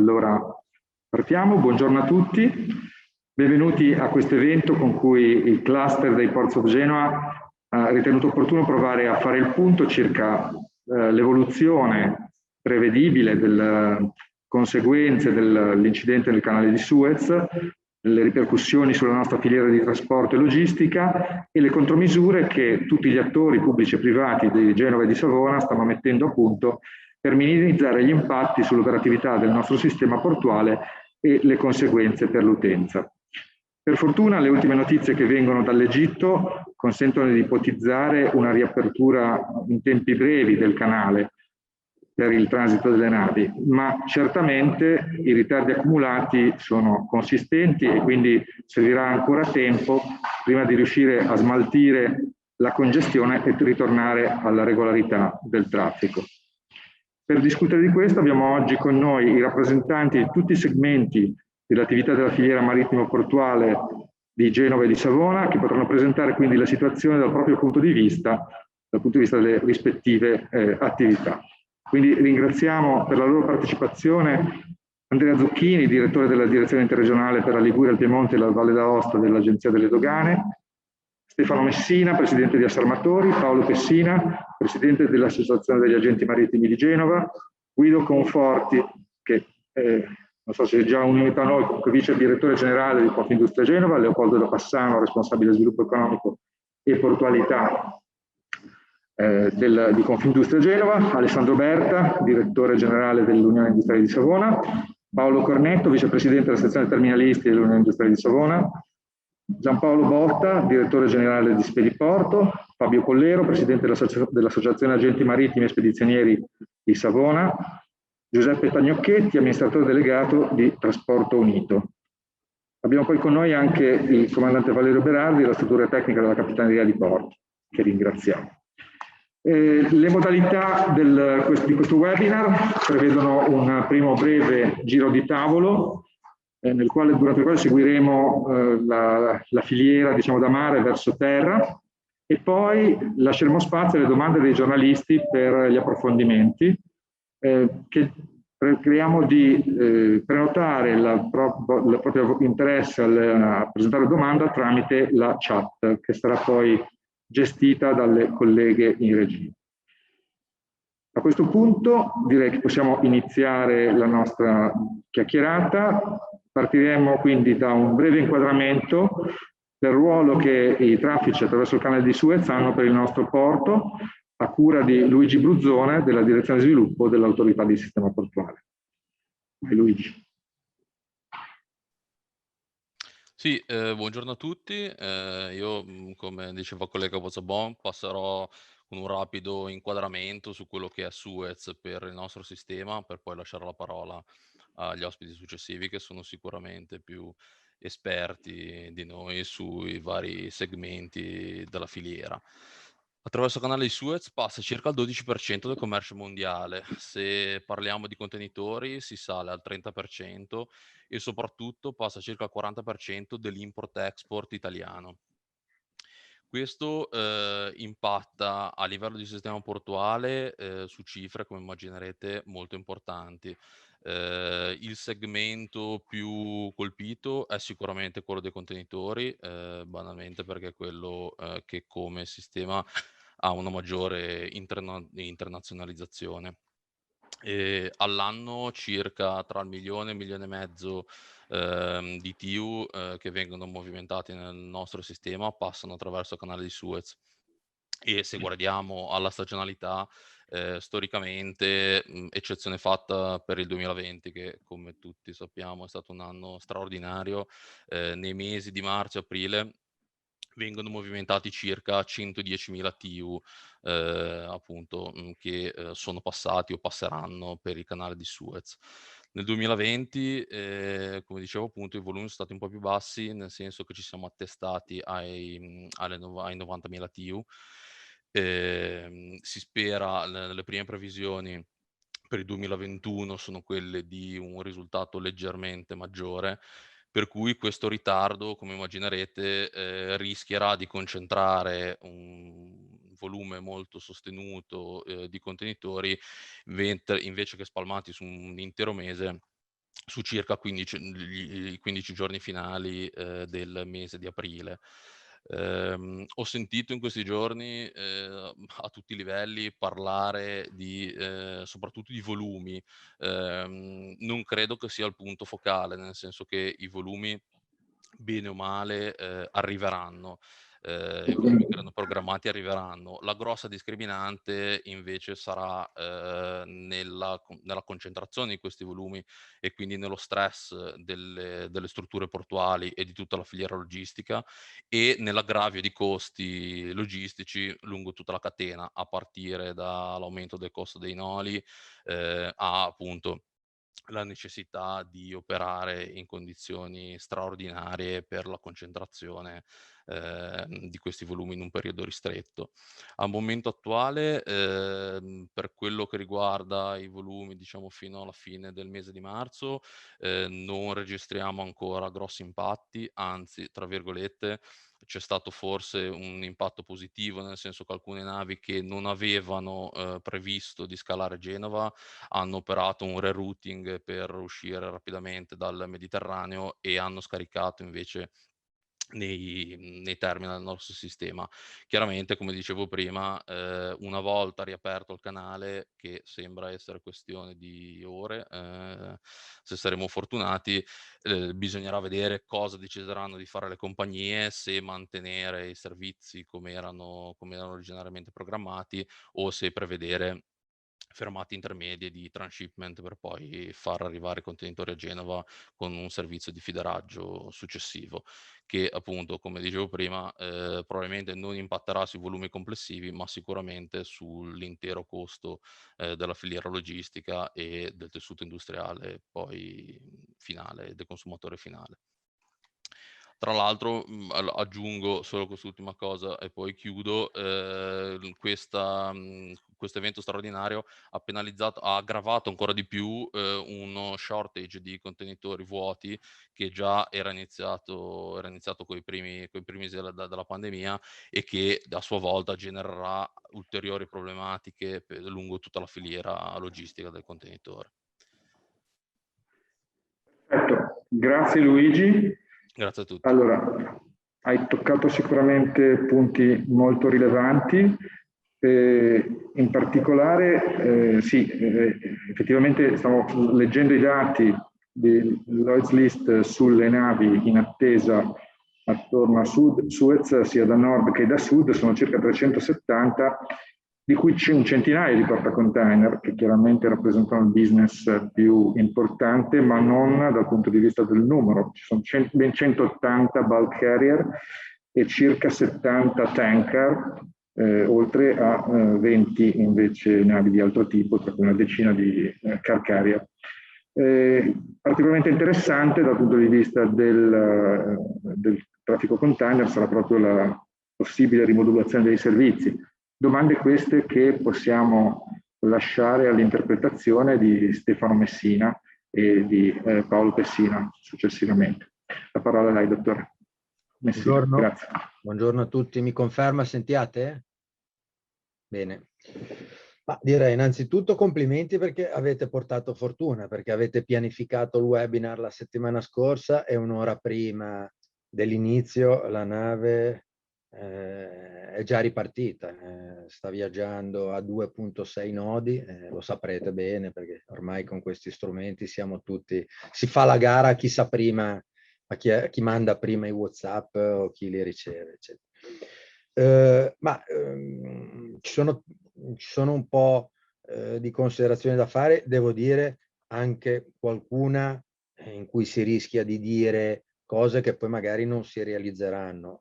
Allora, partiamo. Buongiorno a tutti. Benvenuti a questo evento con cui il cluster dei Ports of Genoa ha ritenuto opportuno provare a fare il punto circa l'evoluzione prevedibile delle conseguenze dell'incidente nel canale di Suez, le ripercussioni sulla nostra filiera di trasporto e logistica e le contromisure che tutti gli attori pubblici e privati di Genova e di Savona stanno mettendo a punto per minimizzare gli impatti sull'operatività del nostro sistema portuale e le conseguenze per l'utenza. Per fortuna le ultime notizie che vengono dall'Egitto consentono di ipotizzare una riapertura in tempi brevi del canale per il transito delle navi, ma certamente i ritardi accumulati sono consistenti e quindi servirà ancora tempo prima di riuscire a smaltire la congestione e ritornare alla regolarità del traffico. Per discutere di questo abbiamo oggi con noi i rappresentanti di tutti i segmenti dell'attività della filiera marittimo-portuale di Genova e di Savona, che potranno presentare quindi la situazione dal proprio punto di vista delle rispettive attività. Quindi ringraziamo per la loro partecipazione Andrea Zucchini, direttore della direzione interregionale per la Liguria, il Piemonte e la Valle d'Aosta dell'Agenzia delle Dogane, Stefano Messina, presidente di Assarmatori, Paolo Pessina, presidente dell'Associazione degli Agenti Marittimi di Genova, Guido Conforti, che non so se è già unito a noi, comunque vice direttore generale di Confindustria Genova, Leopoldo da Passano, responsabile sviluppo economico e portualità di Confindustria Genova, Alessandro Berta, direttore generale dell'Unione Industriale di Savona, Paolo Cornetto, vicepresidente della sezione terminalisti dell'Unione Industriale di Savona, Giampaolo Botta, direttore generale di Spediporto, Fabio Collero, presidente dell'Associazione Agenti Marittimi e Spedizionieri di Savona, Giuseppe Tagnocchetti, amministratore delegato di Trasporto Unito. Abbiamo poi con noi anche il comandante Valerio Berardi, la struttura tecnica della Capitaneria di Porto, che ringraziamo. Le modalità di questo webinar prevedono un primo breve giro di tavolo durante il quale seguiremo la filiera, diciamo, da mare verso terra e poi lasceremo spazio alle domande dei giornalisti per gli approfondimenti che preghiamo di prenotare il proprio interesse a presentare domanda tramite la chat che sarà poi gestita dalle colleghe in regia. A questo punto direi che possiamo iniziare la nostra chiacchierata. Partiremo quindi da un breve inquadramento del ruolo che i traffici attraverso il canale di Suez hanno per il nostro porto, a cura di Luigi Bruzzone della Direzione Sviluppo dell'Autorità di Sistema Portuale. Vai Luigi. Sì, buongiorno a tutti. Io, come diceva il collega Bozzabon, passerò con un rapido inquadramento su quello che è Suez per il nostro sistema, per poi lasciare la parola agli ospiti successivi che sono sicuramente più esperti di noi sui vari segmenti della filiera. Attraverso il canale di Suez passa circa il 12% del commercio mondiale. Se parliamo di contenitori si sale al 30% e soprattutto passa circa il 40% dell'import-export italiano. Questo impatta a livello di sistema portuale su cifre, come immaginerete, molto importanti. Il segmento più colpito è sicuramente quello dei contenitori, banalmente perché è quello che come sistema ha una maggiore internazionalizzazione. All'anno circa tra il 1 milione e mezzo di TEU che vengono movimentati nel nostro sistema passano attraverso il canale di Suez. E se guardiamo alla stagionalità, storicamente, eccezione fatta per il 2020 che come tutti sappiamo è stato un anno straordinario, nei mesi di marzo e aprile vengono movimentati circa 110.000 TEU appunto che sono passati o passeranno per il canale di Suez. Nel 2020, come dicevo appunto, i volumi sono stati un po' più bassi, nel senso che ci siamo attestati ai 90.000 TEU. Si spera, le prime previsioni per il 2021 sono quelle di un risultato leggermente maggiore, per cui questo ritardo, come immaginerete, rischierà di concentrare un volume molto sostenuto di contenitori, invece che spalmati su un intero mese, su circa 15, i 15 giorni finali del mese di aprile. Ho sentito in questi giorni a tutti i livelli parlare di, soprattutto di volumi. Non credo che sia il punto focale, nel senso che i volumi, bene o male, arriveranno. I volumi che erano programmati arriveranno. La grossa discriminante invece sarà, nella concentrazione di questi volumi e quindi nello stress delle strutture portuali e di tutta la filiera logistica e nell'aggravio di costi logistici lungo tutta la catena, a partire dall'aumento del costo dei noli, a appunto la necessità di operare in condizioni straordinarie per la concentrazione, di questi volumi in un periodo ristretto. Al momento attuale, per quello che riguarda i volumi, diciamo fino alla fine del mese di marzo, non registriamo ancora grossi impatti, anzi, tra virgolette, c'è stato forse un impatto positivo, nel senso che alcune navi che non avevano, previsto di scalare Genova hanno operato un rerouting per uscire rapidamente dal Mediterraneo e hanno scaricato invece nei terminal del nostro sistema. Chiaramente, come dicevo prima, una volta riaperto il canale, che sembra essere questione di ore, se saremo fortunati, bisognerà vedere cosa decideranno di fare le compagnie, se mantenere i servizi come erano originariamente programmati o se prevedere fermate intermedie di transshipment per poi far arrivare i contenitori a Genova con un servizio di fideraggio successivo, che appunto, come dicevo prima, probabilmente non impatterà sui volumi complessivi, ma sicuramente sull'intero costo, della filiera logistica e del tessuto industriale poi finale, del consumatore finale. Tra l'altro, aggiungo solo quest'ultima cosa e poi chiudo, questo evento straordinario ha aggravato ancora di più, uno shortage di contenitori vuoti che già era iniziato coi primi mesi della pandemia e che a sua volta genererà ulteriori problematiche lungo tutta la filiera logistica del contenitore. Perfetto, grazie Luigi. Grazie a tutti. Allora, hai toccato sicuramente punti molto rilevanti, in particolare, sì, effettivamente stavo leggendo i dati di Lloyd's List sulle navi in attesa attorno a Suez, sia da nord che da sud, sono circa 370, di cui c'è un centinaio di portacontainer che chiaramente rappresentano il business più importante, ma non dal punto di vista del numero. Ci sono ben 180 bulk carrier e circa 70 tanker, oltre a 20 invece navi di altro tipo, tra cui una decina di car carrier. Particolarmente interessante dal punto di vista del traffico container sarà proprio la possibile rimodulazione dei servizi. Domande queste che possiamo lasciare all'interpretazione di Stefano Messina e di Paolo Pessina successivamente. La parola a lei, dottor Messina. Buongiorno. Grazie. Buongiorno a tutti, mi conferma, sentiate? Bene. Ma direi innanzitutto complimenti perché avete portato fortuna, perché avete pianificato il webinar la settimana scorsa e un'ora prima dell'inizio la nave è già ripartita, sta viaggiando a 2.6 nodi, lo saprete bene perché ormai con questi strumenti siamo tutti, si fa la gara a chi sa prima, a chi manda prima i WhatsApp o chi li riceve, eccetera. Ci sono un po' di considerazioni da fare, devo dire anche qualcuna in cui si rischia di dire cose che poi magari non si realizzeranno.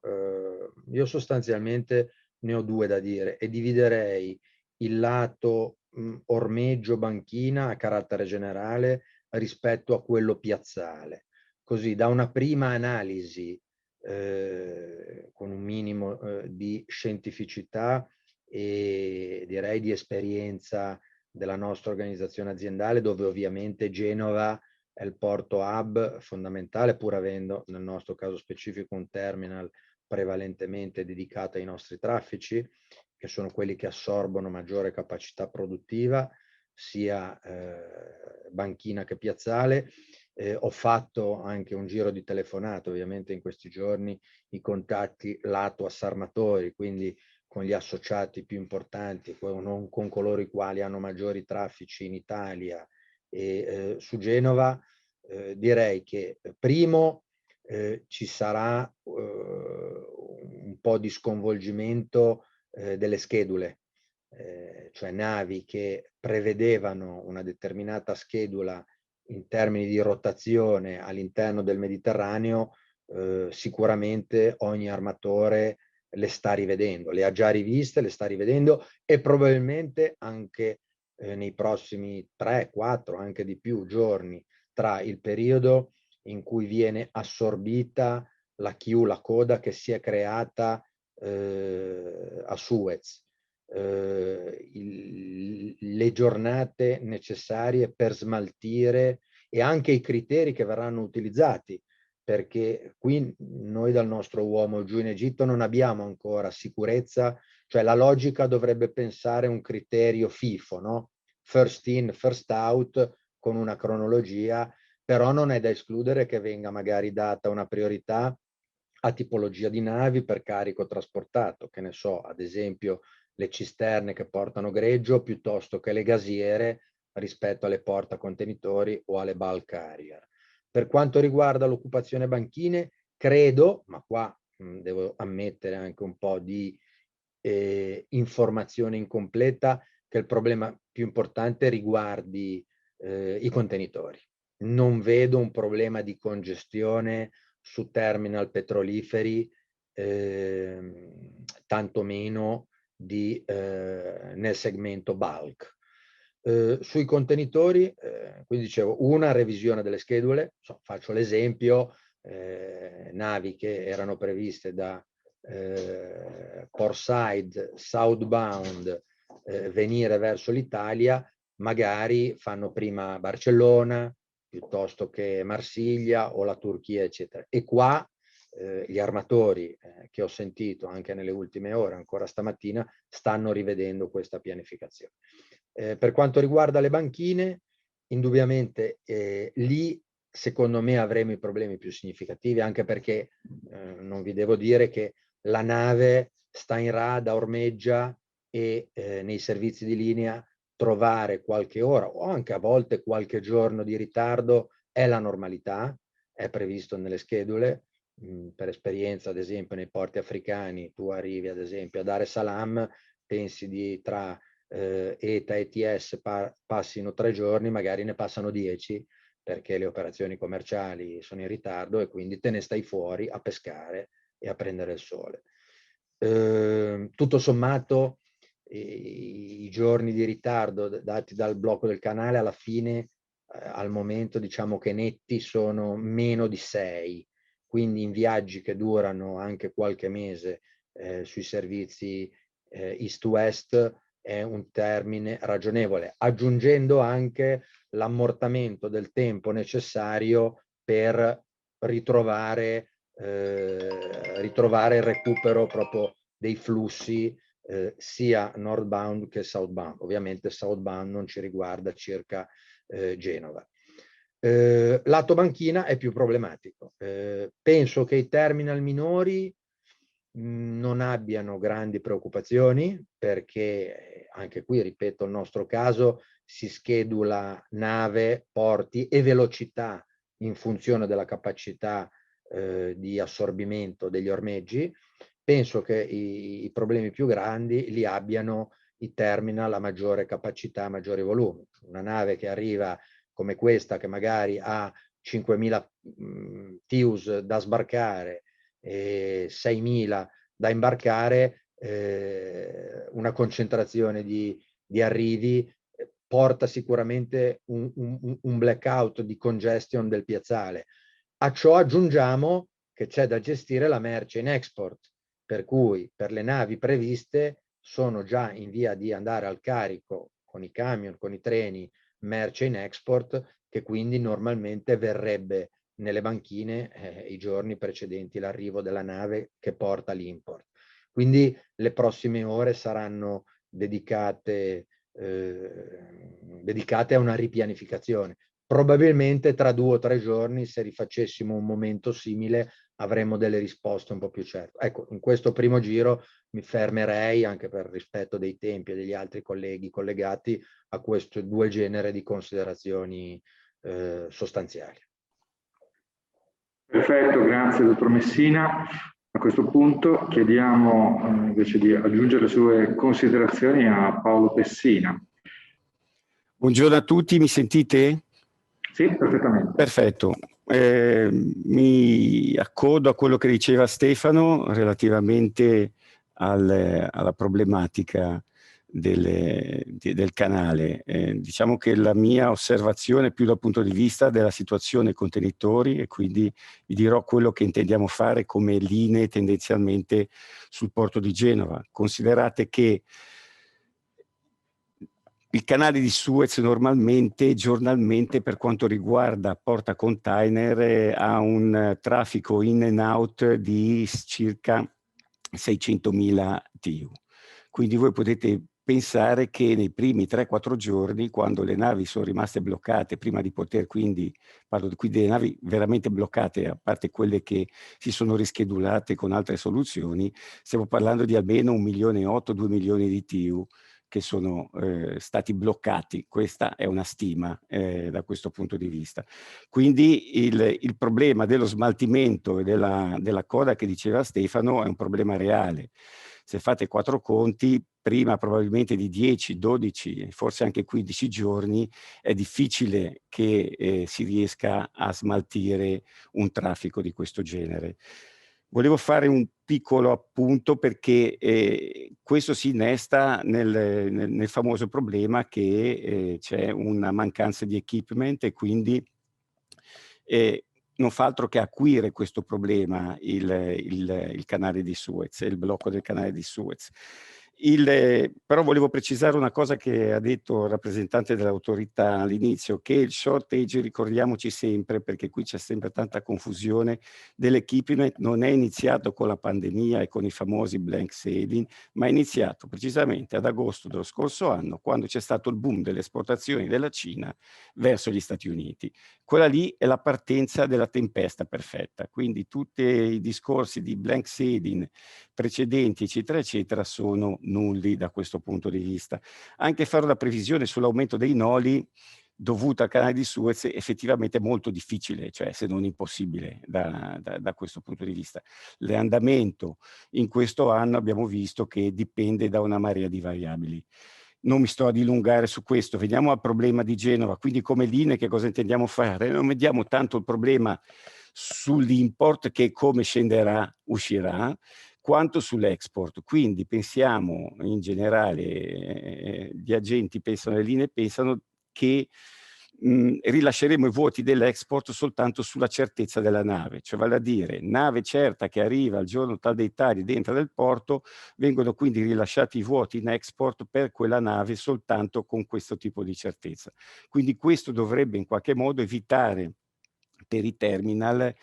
Io sostanzialmente ne ho due da dire e dividerei il lato ormeggio banchina a carattere generale rispetto a quello piazzale. Così da una prima analisi con un minimo di scientificità e direi di esperienza della nostra organizzazione aziendale, dove ovviamente Genova è il porto hub fondamentale, pur avendo nel nostro caso specifico un terminal prevalentemente dedicato ai nostri traffici, che sono quelli che assorbono maggiore capacità produttiva, sia banchina che piazzale. Ho fatto anche un giro di telefonate, ovviamente in questi giorni i contatti lato assarmatori, quindi con gli associati più importanti, non con coloro i quali hanno maggiori traffici in Italia e su Genova, direi che primo ci sarà un po' di sconvolgimento delle schedule, cioè navi che prevedevano una determinata schedula in termini di rotazione all'interno del Mediterraneo, sicuramente ogni armatore le sta rivedendo, le ha già riviste, le sta rivedendo e probabilmente anche nei prossimi 3, 4, anche di più giorni, tra il periodo in cui viene assorbita la queue, la coda che si è creata a Suez, le giornate necessarie per smaltire e anche i criteri che verranno utilizzati, perché qui noi dal nostro uomo giù in Egitto non abbiamo ancora sicurezza, cioè la logica dovrebbe pensare un criterio FIFO, no? First in, first out, con una cronologia, però non è da escludere che venga magari data una priorità a tipologia di navi per carico trasportato, che ne so, ad esempio le cisterne che portano greggio piuttosto che le gasiere rispetto alle portacontenitori o alle bulk carrier. Per quanto riguarda l'occupazione banchine, credo, ma qua devo ammettere anche un po' di informazione incompleta, che il problema più importante riguardi i contenitori. Non vedo un problema di congestione su terminal petroliferi, tantomeno nel segmento bulk. Sui contenitori, quindi dicevo, una revisione delle schedule, faccio l'esempio, navi che erano previste da Portside, southbound, venire verso l'Italia, magari fanno prima Barcellona, piuttosto che Marsiglia o la Turchia, eccetera. E qua gli armatori che ho sentito anche nelle ultime ore, ancora stamattina, stanno rivedendo questa pianificazione. Per quanto riguarda le banchine, indubbiamente lì secondo me avremo i problemi più significativi, anche perché non vi devo dire che la nave sta in rada, ormeggia e nei servizi di linea trovare qualche ora o anche a volte qualche giorno di ritardo è la normalità, è previsto nelle schedule. Per esperienza, ad esempio, nei porti africani, tu arrivi ad esempio a Dar es Salaam, pensi di tra ETA e ETS passino 3 giorni, magari ne passano 10 perché le operazioni commerciali sono in ritardo e quindi te ne stai fuori a pescare e a prendere il sole. Tutto sommato i giorni di ritardo dati dal blocco del canale alla fine al momento diciamo che netti sono meno di 6, quindi in viaggi che durano anche qualche mese sui servizi east-west è un termine ragionevole, aggiungendo anche l'ammortamento del tempo necessario per ritrovare il recupero proprio dei flussi sia northbound che southbound. Ovviamente southbound non ci riguarda circa Genova. Lato banchina è più problematico. Penso che i terminal minori non abbiano grandi preoccupazioni, perché anche qui, ripeto, il nostro caso si schedula nave, porti e velocità in funzione della capacità di assorbimento degli ormeggi. Penso che i problemi più grandi li abbiano i terminal a maggiore capacità, maggiori volumi. Una nave che arriva come questa, che magari ha 5.000 TEUs da sbarcare e 6.000 da imbarcare, una concentrazione di arrivi porta sicuramente un blackout di congestion del piazzale. A ciò aggiungiamo che c'è da gestire la merce in export, per cui per le navi previste sono già in via di andare al carico con i camion, con i treni, merce in export, che quindi normalmente verrebbe nelle banchine i giorni precedenti l'arrivo della nave che porta l'import. Quindi le prossime ore saranno dedicate a una ripianificazione. probabilmente tra 2 o 3 giorni, se rifacessimo un momento simile, avremo delle risposte un po' più certe. Ecco, in questo primo giro mi fermerei, anche per rispetto dei tempi e degli altri colleghi collegati, a questo 2 generi di considerazioni sostanziali. Perfetto, grazie dottor Messina. A questo punto chiediamo invece di aggiungere le sue considerazioni a Paolo Pessina. Buongiorno a tutti, mi sentite? Sì, perfettamente. Perfetto. Mi accodo a quello che diceva Stefano relativamente alla problematica del canale. Diciamo che la mia osservazione è più dal punto di vista della situazione contenitori, e quindi vi dirò quello che intendiamo fare come linee tendenzialmente sul porto di Genova. Considerate che il canale di Suez normalmente, giornalmente, per quanto riguarda porta container, ha un traffico in and out di circa 600.000 TEU. Quindi voi potete pensare che nei primi 3-4 giorni, quando le navi sono rimaste bloccate, prima di poter, quindi parlo qui delle navi veramente bloccate, a parte quelle che si sono rischedulate con altre soluzioni, stiamo parlando di almeno 1,8 milioni, 2 milioni di TEU che sono stati bloccati. Questa è una stima da questo punto di vista. Quindi il problema dello smaltimento e della coda che diceva Stefano è un problema reale. Se fate 4 conti, prima probabilmente di 10, 12, forse anche 15 giorni, è difficile che si riesca a smaltire un traffico di questo genere. Volevo fare un piccolo appunto perché questo si innesta nel famoso problema che c'è una mancanza di equipment, e quindi non fa altro che acuire questo problema il canale di Suez, il blocco del canale di Suez. Però volevo precisare una cosa che ha detto il rappresentante dell'autorità all'inizio, che il shortage, ricordiamoci sempre, perché qui c'è sempre tanta confusione, dell'equipment non è iniziato con la pandemia e con i famosi blank sailing, ma è iniziato precisamente ad agosto dello scorso anno, quando c'è stato il boom delle esportazioni della Cina verso gli Stati Uniti. Quella lì è la partenza della tempesta perfetta, quindi tutti i discorsi di blank sailing precedenti, eccetera, eccetera, sono nulli da questo punto di vista. Anche fare una previsione sull'aumento dei noli dovuta al canale di Suez è effettivamente molto difficile, cioè se non impossibile da questo punto di vista. L'andamento in questo anno abbiamo visto che dipende da una marea di variabili. Non mi sto a dilungare su questo, veniamo al problema di Genova, quindi come linee che cosa intendiamo fare? Non vediamo tanto il problema sull'import, che come scenderà uscirà, quanto sull'export. Quindi pensiamo in generale, gli agenti pensano, le linee pensano che rilasceremo i voti dell'export soltanto sulla certezza della nave, cioè vale a dire nave certa che arriva al giorno tal dei tali dentro del porto, vengono quindi rilasciati i vuoti in export per quella nave soltanto con questo tipo di certezza. Quindi questo dovrebbe in qualche modo evitare per i terminal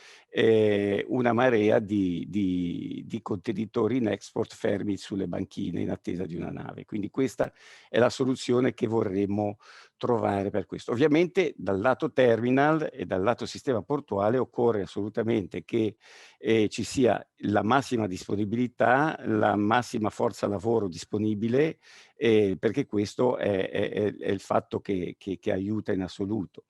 una marea di contenitori in export fermi sulle banchine in attesa di una nave. Quindi questa è la soluzione che vorremmo trovare per questo. Ovviamente dal lato terminal e dal lato sistema portuale occorre assolutamente che ci sia la massima disponibilità, la massima forza lavoro disponibile, perché questo è il fatto che aiuta in assoluto.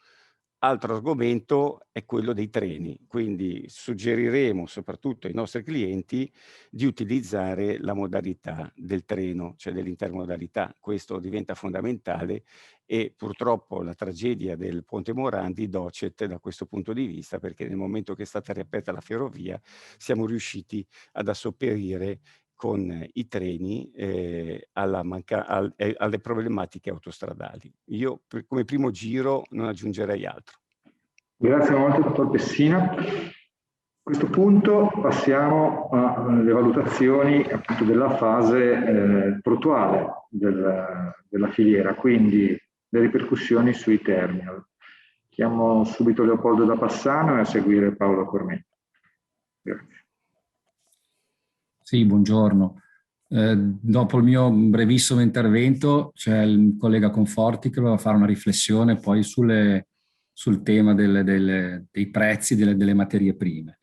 Altro argomento è quello dei treni, quindi suggeriremo soprattutto ai nostri clienti di utilizzare la modalità del treno, cioè dell'intermodalità. Questo diventa fondamentale e purtroppo la tragedia del Ponte Morandi docet da questo punto di vista, perché nel momento che è stata riaperta la ferrovia siamo riusciti ad assopperire con i treni alle problematiche autostradali. Io come primo giro non aggiungerei altro. Grazie molto, dottor Pessina. A questo punto passiamo alle valutazioni appunto della fase portuale della filiera, quindi le ripercussioni sui terminal. Chiamo subito Leopoldo da Passano e a seguire Paolo Cornetti. Grazie. Sì, buongiorno. Dopo il mio brevissimo intervento c'è il collega Conforti che voleva fare una riflessione poi sulle sul tema dei prezzi delle materie prime.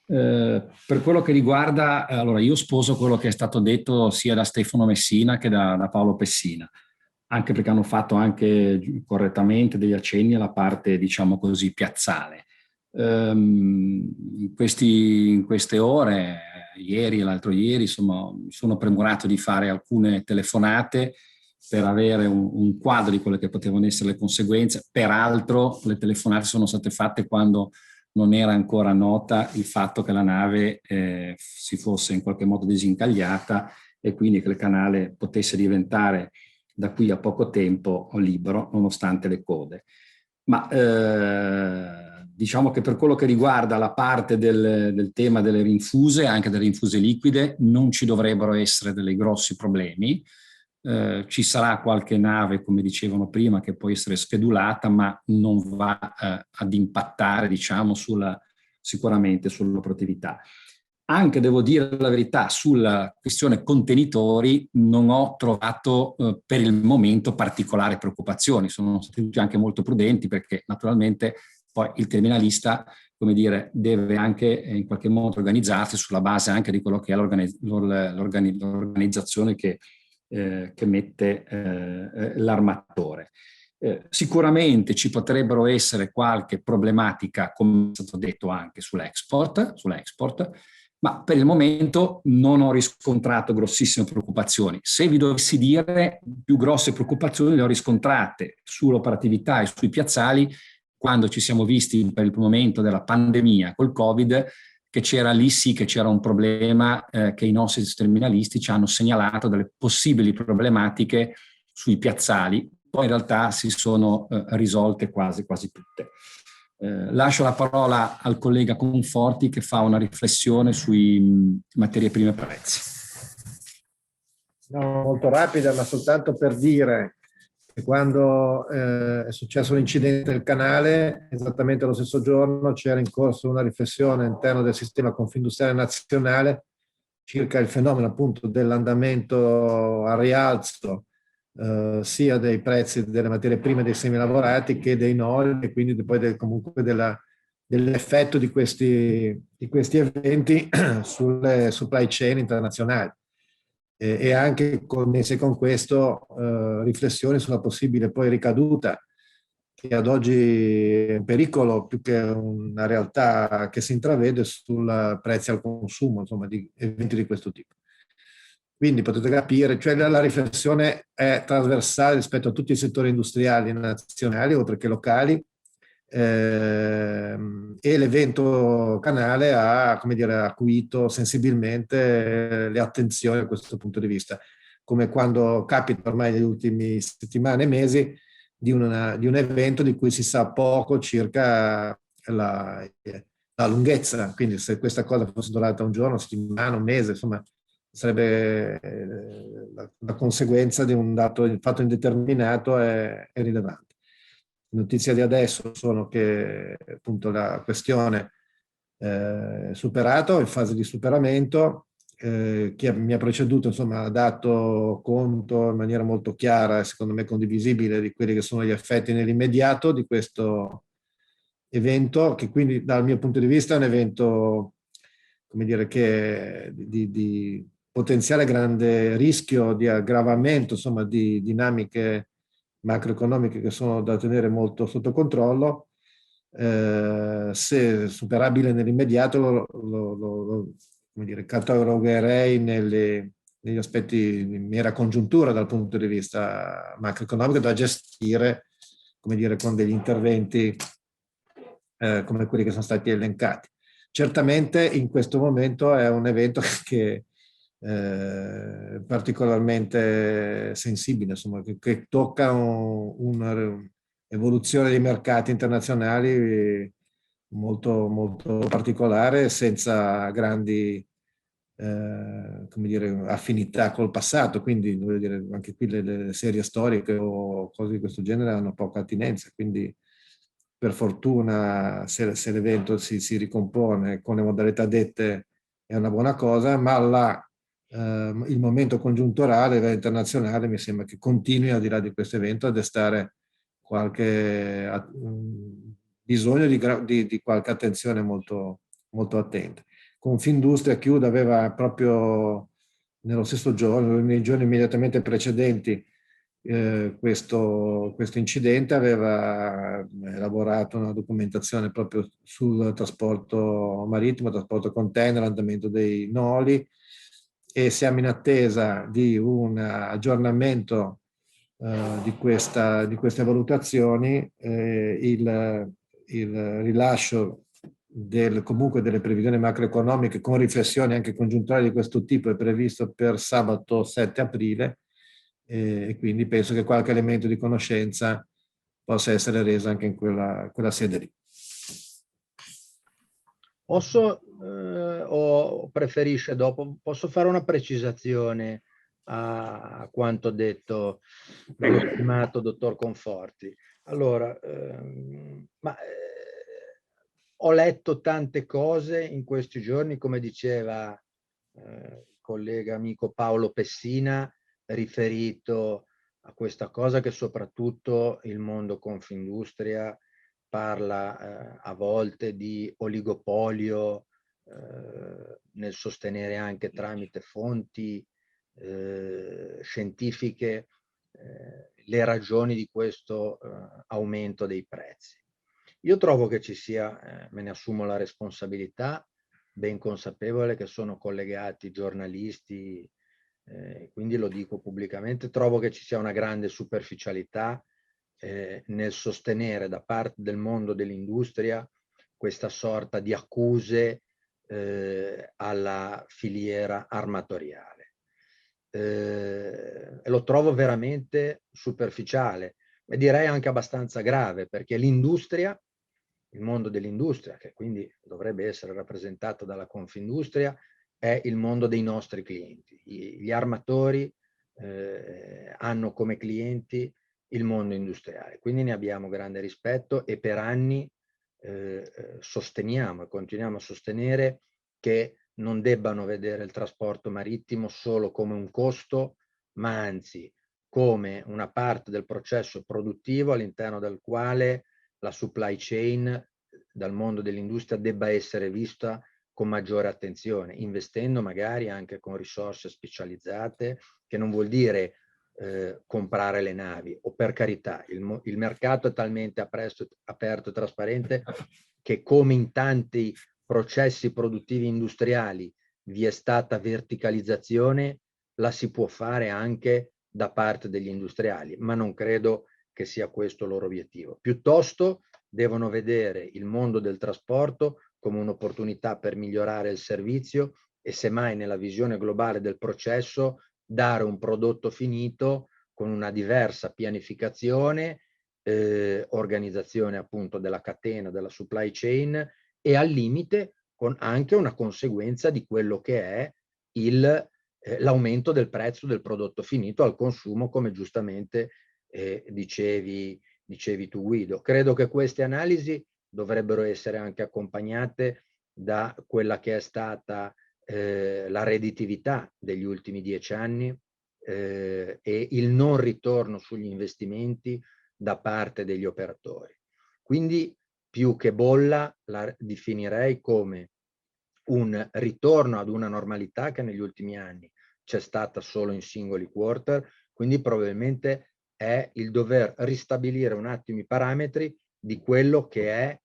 Per quello che riguarda, allora io sposo quello che è stato detto sia da Stefano Messina che da Paolo Pessina, anche perché hanno fatto anche correttamente degli accenni alla parte, diciamo così, piazzale. In queste ore, ieri e l'altro ieri, insomma, mi sono premurato di fare alcune telefonate per avere un quadro di quelle che potevano essere le conseguenze. Peraltro le telefonate sono state fatte quando non era ancora nota il fatto che la nave si fosse in qualche modo disincagliata e quindi che il canale potesse diventare da qui a poco tempo libero, nonostante le code. Ma diciamo che per quello che riguarda la parte del tema delle rinfuse, anche delle rinfuse liquide, non ci dovrebbero essere dei grossi problemi. Ci sarà qualche nave, come dicevano prima, che può essere schedulata, ma non va ad impattare, diciamo, sicuramente sull'operatività. Anche, devo dire la verità, sulla questione contenitori non ho trovato per il momento particolari preoccupazioni. Sono stati anche molto prudenti perché naturalmente poi il terminalista, come dire, deve anche in qualche modo organizzarsi sulla base anche di quello che è l'organizzazione che mette l'armatore. Sicuramente ci potrebbero essere qualche problematica, come è stato detto anche sull'export, ma per il momento non ho riscontrato grossissime preoccupazioni. Se vi dovessi dire, più grosse preoccupazioni le ho riscontrate sull'operatività e sui piazzali quando ci siamo visti per il momento della pandemia col Covid, che c'era lì sì che c'era un problema che i nostri terminalisti ci hanno segnalato delle possibili problematiche sui piazzali, poi in realtà si sono risolte quasi tutte. Lascio la parola al collega Conforti che fa una riflessione sui materie prime e prezzi. No, molto rapida, ma soltanto per dire che quando è successo l'incidente del canale, esattamente lo stesso giorno c'era in corso una riflessione all'interno del sistema confindustriale nazionale circa il fenomeno appunto dell'andamento a rialzo sia dei prezzi delle materie prime dei semilavorati che dei noli e quindi poi comunque dell'effetto di questi eventi sulle supply chain internazionali. E anche connesse con questo riflessioni sulla possibile poi ricaduta che ad oggi è in pericolo più che una realtà che si intravede sul prezzi al consumo, insomma, di eventi di questo tipo. Quindi potete capire, cioè la riflessione è trasversale rispetto a tutti i settori industriali nazionali, oltre che locali, e l'evento canale ha, come dire, acuito sensibilmente le attenzioni da questo punto di vista, come quando capita ormai negli ultimi settimane e mesi di un evento di cui si sa poco circa la lunghezza. Quindi se questa cosa fosse durata un giorno, una settimana, un mese, insomma, sarebbe la conseguenza di un dato, il fatto indeterminato è rilevante. Notizia di adesso sono che appunto la questione è superato, in fase di superamento. Chi mi ha preceduto insomma ha dato conto in maniera molto chiara e secondo me condivisibile di quelli che sono gli effetti nell'immediato di questo evento, che quindi dal mio punto di vista è un evento, come dire, che di potenziale grande rischio di aggravamento insomma di dinamiche macroeconomiche che sono da tenere molto sotto controllo. Se superabile nell'immediato come dire, catalogherei negli aspetti di mera congiuntura dal punto di vista macroeconomico da gestire, come dire, con degli interventi come quelli che sono stati elencati. Certamente in questo momento è un evento che particolarmente sensibile, insomma, che tocca un'evoluzione dei mercati internazionali molto, molto particolare, senza grandi come dire, affinità col passato, quindi voglio dire, anche qui le serie storiche o cose di questo genere hanno poca attinenza, quindi per fortuna se l'evento si ricompone con le modalità dette è una buona cosa, ma il momento congiunturale a livello internazionale mi sembra che continui al di là di questo evento a destare qualche bisogno di qualche attenzione molto, molto attenta. Confindustria chiude aveva proprio nello stesso giorno, nei giorni immediatamente precedenti questo incidente, aveva elaborato una documentazione proprio sul trasporto marittimo, trasporto container, andamento dei noli, e siamo in attesa di un aggiornamento di queste valutazioni. Il rilascio comunque delle previsioni macroeconomiche con riflessioni anche congiunturali di questo tipo è previsto per sabato 7 aprile, e quindi penso che qualche elemento di conoscenza possa essere reso anche in quella sede lì. Posso, o preferisce dopo, posso fare una precisazione a quanto detto dallo stimato dottor Conforti? Allora, ho letto tante cose in questi giorni, come diceva il collega amico Paolo Pessina, riferito a questa cosa che soprattutto il mondo Confindustria parla a volte di oligopolio nel sostenere anche tramite fonti scientifiche le ragioni di questo aumento dei prezzi. Io trovo che ci sia, me ne assumo la responsabilità, ben consapevole che sono collegati giornalisti, quindi lo dico pubblicamente, trovo che ci sia una grande superficialità nel sostenere da parte del mondo dell'industria questa sorta di accuse alla filiera armatoriale. Lo trovo veramente superficiale e direi anche abbastanza grave, perché l'industria, il mondo dell'industria, che quindi dovrebbe essere rappresentato dalla Confindustria, è il mondo dei nostri clienti. Gli armatori hanno come clienti il mondo industriale, quindi ne abbiamo grande rispetto e per anni sosteniamo e continuiamo a sostenere che non debbano vedere il trasporto marittimo solo come un costo, ma anzi come una parte del processo produttivo all'interno del quale la supply chain dal mondo dell'industria debba essere vista con maggiore attenzione, investendo magari anche con risorse specializzate, che non vuol dire comprare le navi, o per carità, il mercato è talmente aperto e trasparente che come in tanti processi produttivi industriali vi è stata verticalizzazione, la si può fare anche da parte degli industriali, ma non credo che sia questo il loro obiettivo. Piuttosto devono vedere il mondo del trasporto come un'opportunità per migliorare il servizio e semmai nella visione globale del processo dare un prodotto finito con una diversa pianificazione, organizzazione appunto della catena, della supply chain e al limite con anche una conseguenza di quello che è l'aumento del prezzo del prodotto finito al consumo, come giustamente dicevi tu Guido. Credo che queste analisi dovrebbero essere anche accompagnate da quella che è stata la redditività degli ultimi 10 anni e il non ritorno sugli investimenti da parte degli operatori. Quindi più che bolla la definirei come un ritorno ad una normalità che negli ultimi anni c'è stata solo in singoli quarter, quindi probabilmente è il dover ristabilire un attimo i parametri di quello che è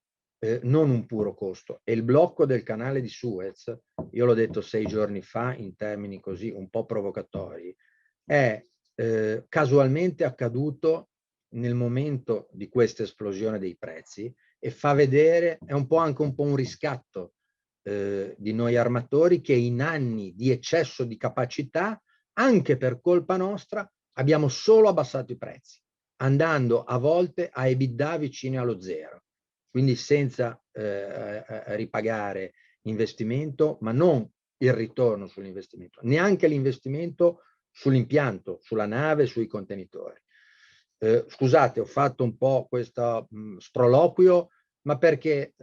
non un puro costo. E il blocco del canale di Suez, io l'ho detto 6 giorni fa in termini così un po' provocatori, è casualmente accaduto nel momento di questa esplosione dei prezzi e fa vedere, è un po' anche un riscatto di noi armatori che in anni di eccesso di capacità, anche per colpa nostra, abbiamo solo abbassato i prezzi, andando a volte a EBITDA vicini allo zero, quindi senza ripagare investimento, ma non il ritorno sull'investimento, neanche l'investimento sull'impianto, sulla nave, sui contenitori. Scusate, ho fatto un po' questo sproloquio, ma perché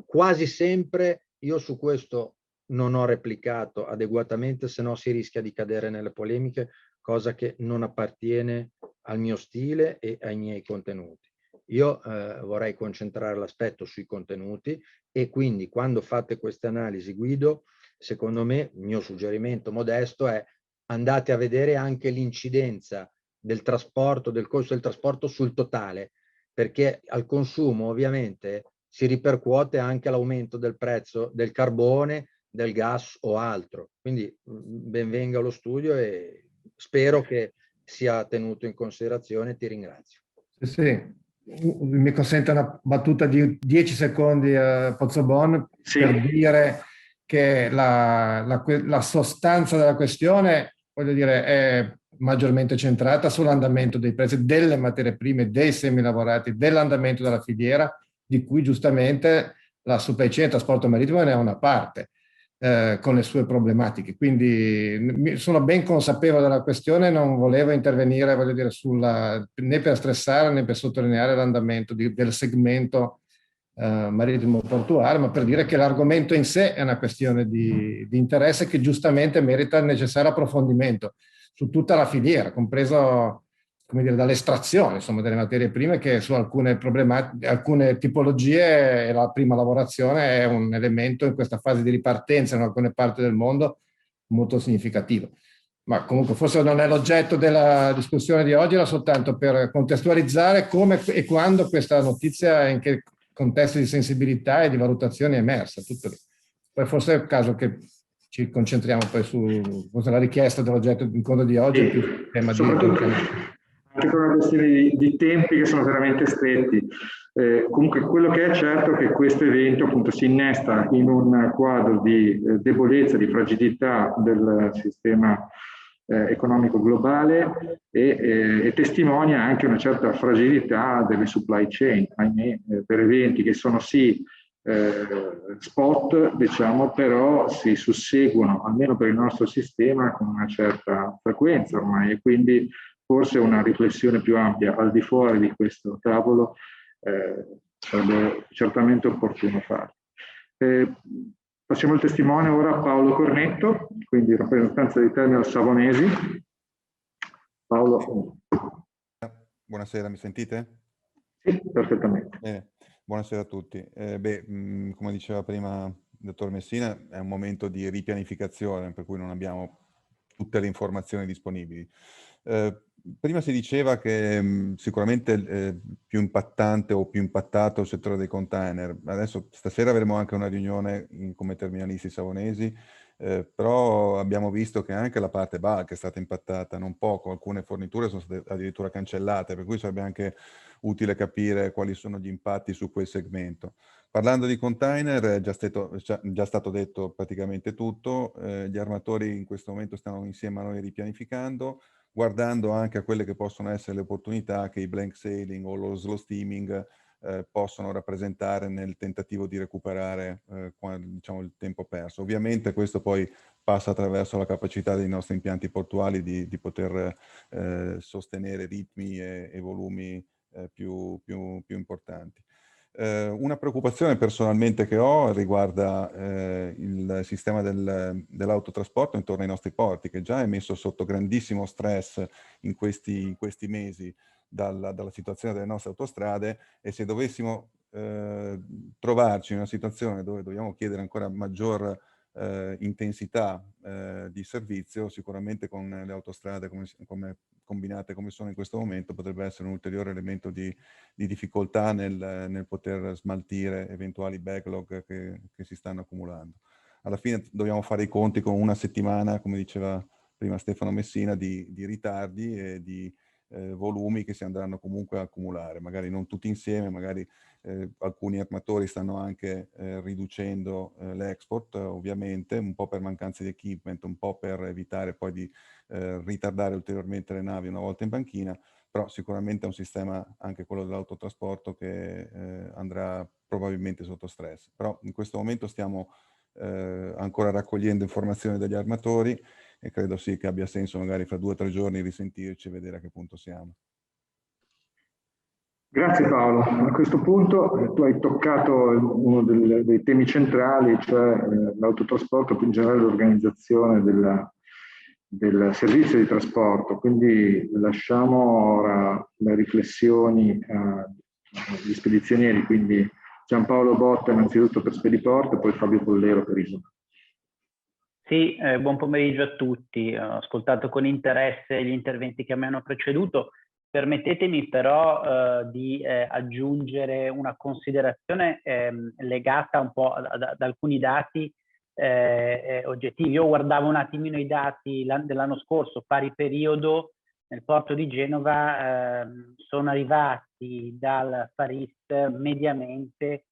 quasi sempre io su questo non ho replicato adeguatamente, se no si rischia di cadere nelle polemiche. cosa che non appartiene al mio stile e ai miei contenuti. Io vorrei concentrare l'aspetto sui contenuti, e quindi quando fate queste analisi guido, secondo me, il mio suggerimento modesto è: andate a vedere anche l'incidenza del trasporto, del costo del trasporto sul totale, perché al consumo ovviamente si ripercuote anche l'aumento del prezzo del carbone, del gas o altro. Quindi ben venga lo studio e spero che sia tenuto in considerazione. Ti ringrazio. Sì. Mi consente una battuta di 10 secondi a Pozzobon, Sì. Per dire che la sostanza della questione, voglio dire, è maggiormente centrata sull'andamento dei prezzi delle materie prime, dei semilavorati, dell'andamento della filiera, di cui giustamente la supply chain, il trasporto marittimo ne è una parte, con le sue problematiche. Quindi sono ben consapevole della questione, non volevo intervenire, voglio dire, né per stressare né per sottolineare l'andamento del segmento marittimo portuale, ma per dire che l'argomento in sé è una questione di interesse che giustamente merita il necessario approfondimento su tutta la filiera, compreso, come dire, dall'estrazione, insomma, delle materie prime, che su alcune problematiche, alcune tipologie, la prima lavorazione è un elemento in questa fase di ripartenza in alcune parti del mondo molto significativo. Ma comunque forse non è l'oggetto della discussione di oggi, era soltanto per contestualizzare come e quando questa notizia, in che contesti di sensibilità e di valutazione è emersa. Tutto lì. Poi forse è il caso che ci concentriamo poi sulla richiesta dell'oggetto di incontro di oggi, più sul tema soprattutto anche per una questione di tempi che sono veramente stretti. Comunque quello che è certo è che questo evento appunto si innesta in un quadro di debolezza, di fragilità del sistema economico globale e testimonia anche una certa fragilità delle supply chain, ahimè, per eventi che sono sì spot, diciamo, però si susseguono, almeno per il nostro sistema, con una certa frequenza ormai, e quindi forse una riflessione più ampia al di fuori di questo tavolo sarebbe certamente opportuno fare. Passiamo il testimone ora a Paolo Cornetto, quindi rappresentanza di Terminal Savonesi. Paolo. Buonasera, mi sentite? Sì, perfettamente. Buonasera a tutti. Come diceva prima il dottor Messina, è un momento di ripianificazione, per cui non abbiamo tutte le informazioni disponibili. Prima si diceva che sicuramente più impattante o più impattato il settore dei container. Adesso stasera avremo anche una riunione come terminalisti savonesi, però abbiamo visto che anche la parte bulk è stata impattata non poco, alcune forniture sono state addirittura cancellate, per cui sarebbe anche utile capire quali sono gli impatti su quel segmento. Parlando di container, è già stato detto praticamente tutto, gli armatori in questo momento stanno insieme a noi ripianificando, guardando anche a quelle che possono essere le opportunità che i blank sailing o lo slow steaming possono rappresentare nel tentativo di recuperare diciamo, il tempo perso. Ovviamente questo poi passa attraverso la capacità dei nostri impianti portuali di poter sostenere ritmi e volumi più importanti. Una preoccupazione personalmente che ho riguarda il sistema dell'autotrasporto intorno ai nostri porti, che già è messo sotto grandissimo stress in questi mesi dalla situazione delle nostre autostrade, e se dovessimo trovarci in una situazione dove dobbiamo chiedere ancora maggior intensità di servizio, sicuramente con le autostrade combinate come sono in questo momento potrebbe essere un ulteriore elemento di difficoltà nel poter smaltire eventuali backlog che si stanno accumulando. Alla fine dobbiamo fare i conti con una settimana, come diceva prima Stefano Messina, di ritardi e di volumi che si andranno comunque a accumulare, magari non tutti insieme, magari alcuni armatori stanno anche riducendo l'export, ovviamente, un po' per mancanza di equipment, un po' per evitare poi di ritardare ulteriormente le navi una volta in banchina, però sicuramente è un sistema, anche quello dell'autotrasporto, che andrà probabilmente sotto stress. Però in questo momento stiamo ancora raccogliendo informazioni dagli armatori e credo sì che abbia senso magari fra 2 o 3 giorni risentirci e vedere a che punto siamo. Grazie Paolo. A questo punto tu hai toccato uno dei temi centrali, cioè l'autotrasporto, più in generale l'organizzazione del servizio di trasporto, quindi lasciamo ora le riflessioni agli spedizionieri, quindi Giampaolo Botta innanzitutto per Spediporto e poi Fabio Pollero per Isoma. Sì, buon pomeriggio a tutti. Ho ascoltato con interesse gli interventi che mi hanno preceduto. Permettetemi però di aggiungere una considerazione legata un po' ad alcuni dati oggettivi. Io guardavo un attimino i dati dell'anno scorso, pari periodo, nel porto di Genova sono arrivati dal Far East mediamente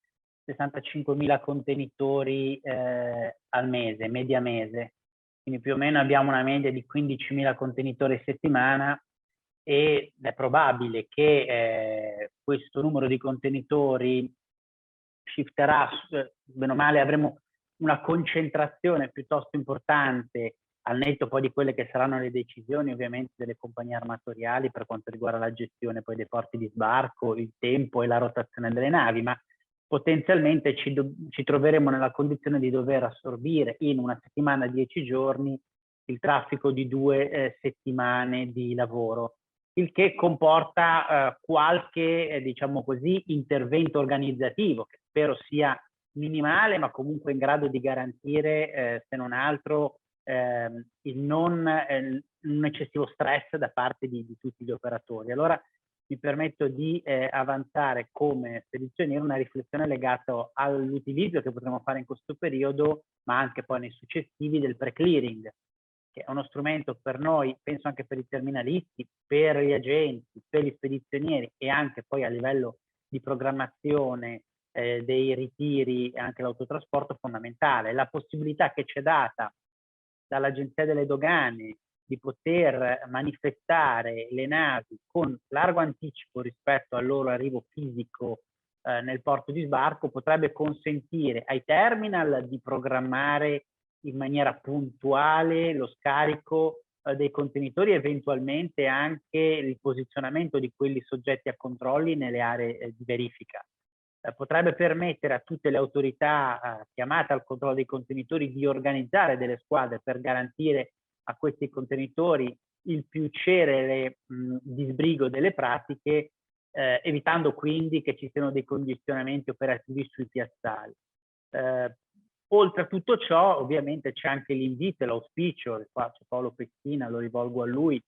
65.000 contenitori al mese, media mese. Quindi più o meno abbiamo una media di 15.000 contenitori a settimana ed è probabile che questo numero di contenitori shifterà, bene o male avremo una concentrazione piuttosto importante al netto poi di quelle che saranno le decisioni ovviamente delle compagnie armatoriali per quanto riguarda la gestione poi dei porti di sbarco, il tempo e la rotazione delle navi, ma potenzialmente ci troveremo nella condizione di dover assorbire in una settimana, 10 giorni, il traffico di 2 settimane di lavoro, il che comporta qualche, diciamo così, intervento organizzativo, che spero sia minimale, ma comunque in grado di garantire, se non altro, un eccessivo stress da parte di tutti gli operatori. Allora mi permetto di avanzare come spedizioniero una riflessione legata all'utilizzo che potremo fare in questo periodo, ma anche poi nei successivi, del pre-clearing, che è uno strumento per noi, penso anche per i terminalisti, per gli agenti, per gli spedizionieri e anche poi a livello di programmazione dei ritiri e anche l'autotrasporto fondamentale. La possibilità che c'è data dall'Agenzia delle Dogane di poter manifestare le navi con largo anticipo rispetto al loro arrivo fisico nel porto di sbarco potrebbe consentire ai terminal di programmare in maniera puntuale lo scarico dei contenitori, eventualmente anche il posizionamento di quelli soggetti a controlli nelle aree di verifica. Potrebbe permettere a tutte le autorità chiamate al controllo dei contenitori di organizzare delle squadre per garantire a questi contenitori il più celere disbrigo delle pratiche, evitando quindi che ci siano dei condizionamenti operativi sui piazzali. Oltre a tutto ciò, ovviamente c'è anche l'invito e l'auspicio, qua c'è Paolo Pecchina, lo rivolgo a lui,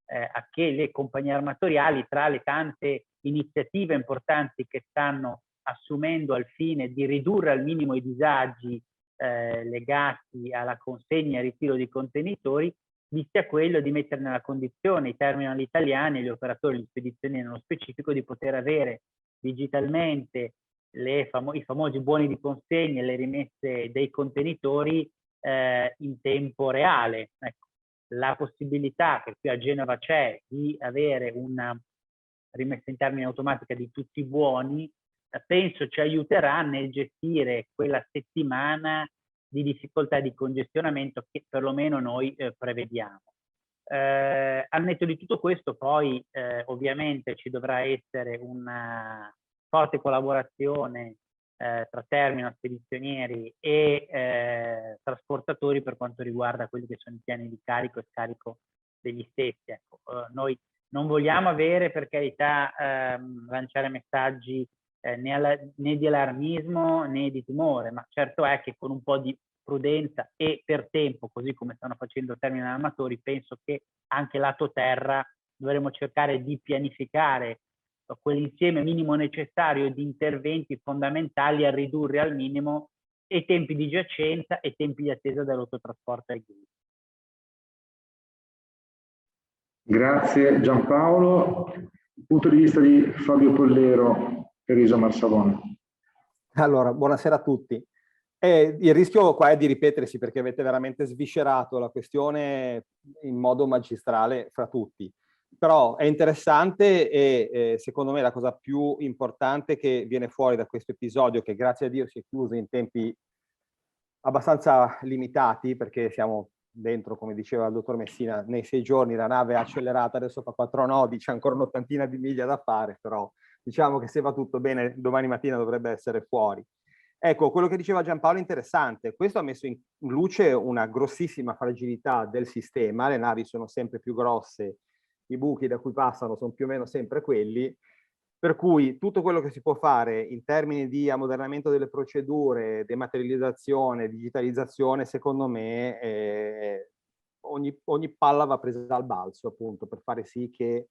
a che le compagnie armatoriali, tra le tante iniziative importanti che stanno assumendo al fine di ridurre al minimo i disagi legati alla consegna e al ritiro di contenitori, vi sia quello di mettere nella condizione i terminal italiani e gli operatori, gli spedizionieri nello specifico, di poter avere digitalmente i famosi buoni di consegna e le rimesse dei contenitori in tempo reale. Ecco, la possibilità che qui a Genova c'è di avere una rimessa in termine automatica di tutti i buoni, penso ci aiuterà nel gestire quella settimana di difficoltà di congestionamento che perlomeno noi prevediamo. Al netto di tutto questo poi ovviamente ci dovrà essere una forte collaborazione tra terminal, spedizionieri e trasportatori per quanto riguarda quelli che sono i piani di carico e scarico degli stessi. Ecco, noi non vogliamo avere, per carità, lanciare messaggi né di allarmismo né di timore, ma certo è che con un po' di prudenza e per tempo, così come stanno facendo terminal armatori, penso che anche lato terra dovremo cercare di pianificare quell'insieme minimo necessario di interventi fondamentali a ridurre al minimo i tempi di giacenza e tempi di attesa dell'autotrasporto ai gate. Grazie Giampaolo. Il punto di vista di Fabio Pollero per Isoma Savona. Allora, buonasera a tutti. Il rischio qua è di ripetersi perché avete veramente sviscerato la questione in modo magistrale fra tutti. Però è interessante e secondo me la cosa più importante che viene fuori da questo episodio, che grazie a Dio si è chiuso in tempi abbastanza limitati, perché siamo dentro, come diceva il dottor Messina, nei 6 giorni la nave è accelerata, adesso fa 4 nodi, c'è ancora un'ottantina di miglia da fare, però diciamo che se va tutto bene domani mattina dovrebbe essere fuori. Ecco, quello che diceva Giampaolo è interessante. Questo ha messo in luce una grossissima fragilità del sistema. Le navi sono sempre più grosse, i buchi da cui passano sono più o meno sempre quelli, per cui tutto quello che si può fare in termini di ammodernamento delle procedure, dematerializzazione, digitalizzazione, secondo me ogni palla va presa al balzo, appunto, per fare sì che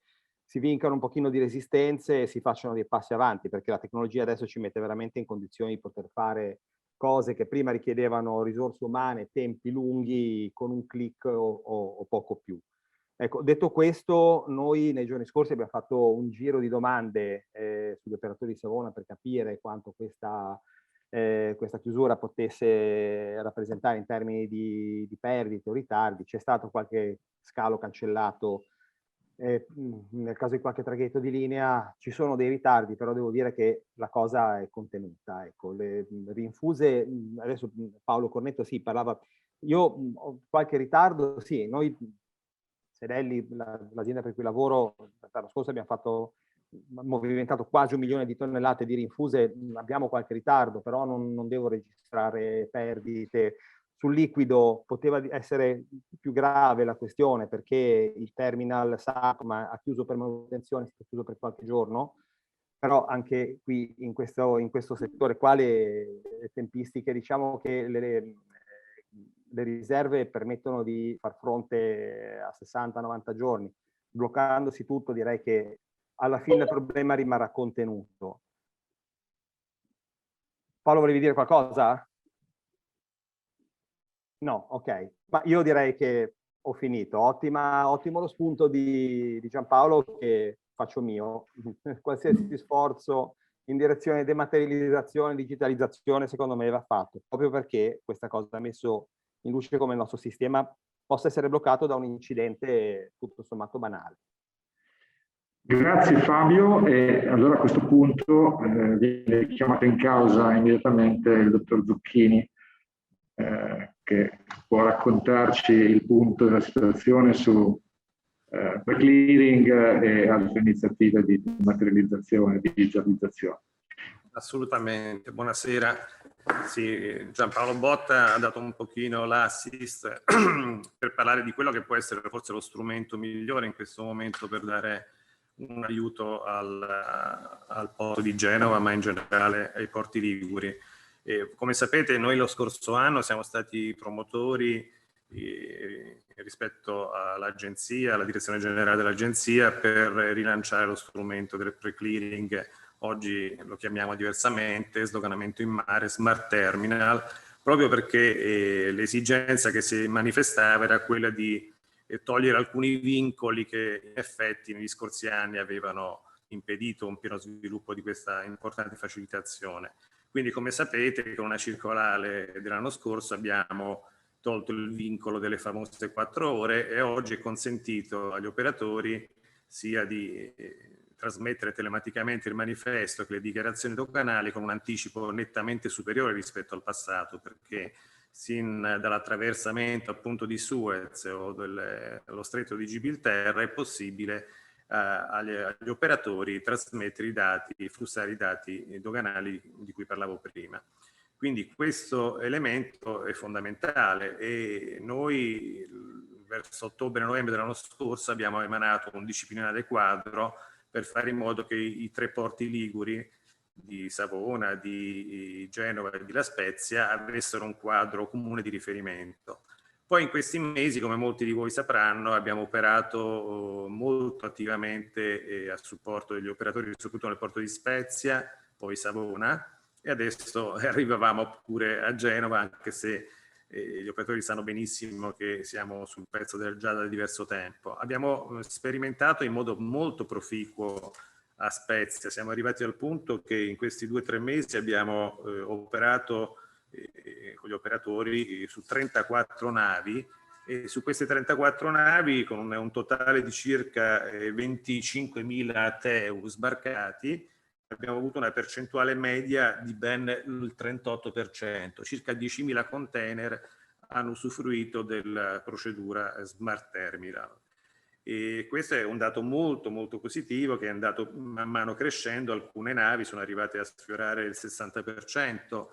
si vincano un pochino di resistenze e si facciano dei passi avanti, perché la tecnologia adesso ci mette veramente in condizioni di poter fare cose che prima richiedevano risorse umane, tempi lunghi, con un click o poco più. Ecco, detto questo, noi nei giorni scorsi abbiamo fatto un giro di domande sugli operatori di Savona per capire quanto questa chiusura potesse rappresentare in termini di perdite o ritardi. C'è stato qualche scalo cancellato, nel caso di qualche traghetto di linea ci sono dei ritardi, però devo dire che la cosa è contenuta. Ecco, le rinfuse, adesso Paolo Cornetto sì, parlava, io ho qualche ritardo, sì, noi Sedelli, l'azienda per cui lavoro, l'anno scorso abbiamo movimentato quasi 1 milione di tonnellate di rinfuse, abbiamo qualche ritardo, però non devo registrare perdite. Sul liquido poteva essere più grave la questione perché il terminal SACMA ha chiuso per manutenzione, è stato chiuso per qualche giorno, però anche qui in questo settore qua le tempistiche, diciamo che le riserve permettono di far fronte a 60-90 giorni. Bloccandosi tutto, direi che alla fine il problema rimarrà contenuto. Paolo, volevi dire qualcosa? No, ok. Ma io direi che ho finito. Ottimo lo spunto di Giampaolo, che faccio mio. Qualsiasi sforzo in direzione di dematerializzazione, digitalizzazione, secondo me va fatto, proprio perché questa cosa ha messo in luce come il nostro sistema possa essere bloccato da un incidente tutto sommato banale. Grazie Fabio, e allora a questo punto viene chiamato in causa immediatamente il dottor Zucchini, che può raccontarci il punto della situazione su clearing e altre iniziative di materializzazione e digitalizzazione. Assolutamente, buonasera. Sì, Giampaolo Botta ha dato un pochino l'assist per parlare di quello che può essere forse lo strumento migliore in questo momento per dare un aiuto al porto di Genova, ma in generale ai porti liguri. Come sapete, noi lo scorso anno siamo stati promotori rispetto all'agenzia, alla direzione generale dell'agenzia, per rilanciare lo strumento del pre-clearing. Oggi lo chiamiamo diversamente, sdoganamento in mare, smart terminal, proprio perché l'esigenza che si manifestava era quella di togliere alcuni vincoli che in effetti negli scorsi anni avevano impedito un pieno sviluppo di questa importante facilitazione. Quindi, come sapete, con una circolare dell'anno scorso abbiamo tolto il vincolo delle famose 4 ore e oggi è consentito agli operatori sia di trasmettere telematicamente il manifesto che le dichiarazioni doganali con un anticipo nettamente superiore rispetto al passato, perché sin dall'attraversamento appunto di Suez o dello stretto di Gibilterra è possibile agli operatori trasmettere i dati, flussare i dati doganali di cui parlavo prima. Quindi questo elemento è fondamentale e noi verso ottobre-novembre dell'anno scorso abbiamo emanato un disciplinare quadro per fare in modo che i 3 porti liguri di Savona, di Genova e di La Spezia avessero un quadro comune di riferimento. Poi in questi mesi, come molti di voi sapranno, abbiamo operato molto attivamente a supporto degli operatori, soprattutto nel porto di Spezia, poi Savona, e adesso arrivavamo pure a Genova, anche se gli operatori sanno benissimo che siamo sul pezzo già da diverso tempo. Abbiamo sperimentato in modo molto proficuo a Spezia, siamo arrivati al punto che in questi 2 o 3 mesi abbiamo operato con gli operatori su 34 navi e su queste 34 navi con un totale di circa 25.000 TEU sbarcati abbiamo avuto una percentuale media di ben il 38%, circa 10.000 container hanno usufruito della procedura Smart Terminal. E questo è un dato molto molto positivo che è andato man mano crescendo, alcune navi sono arrivate a sfiorare il 60%,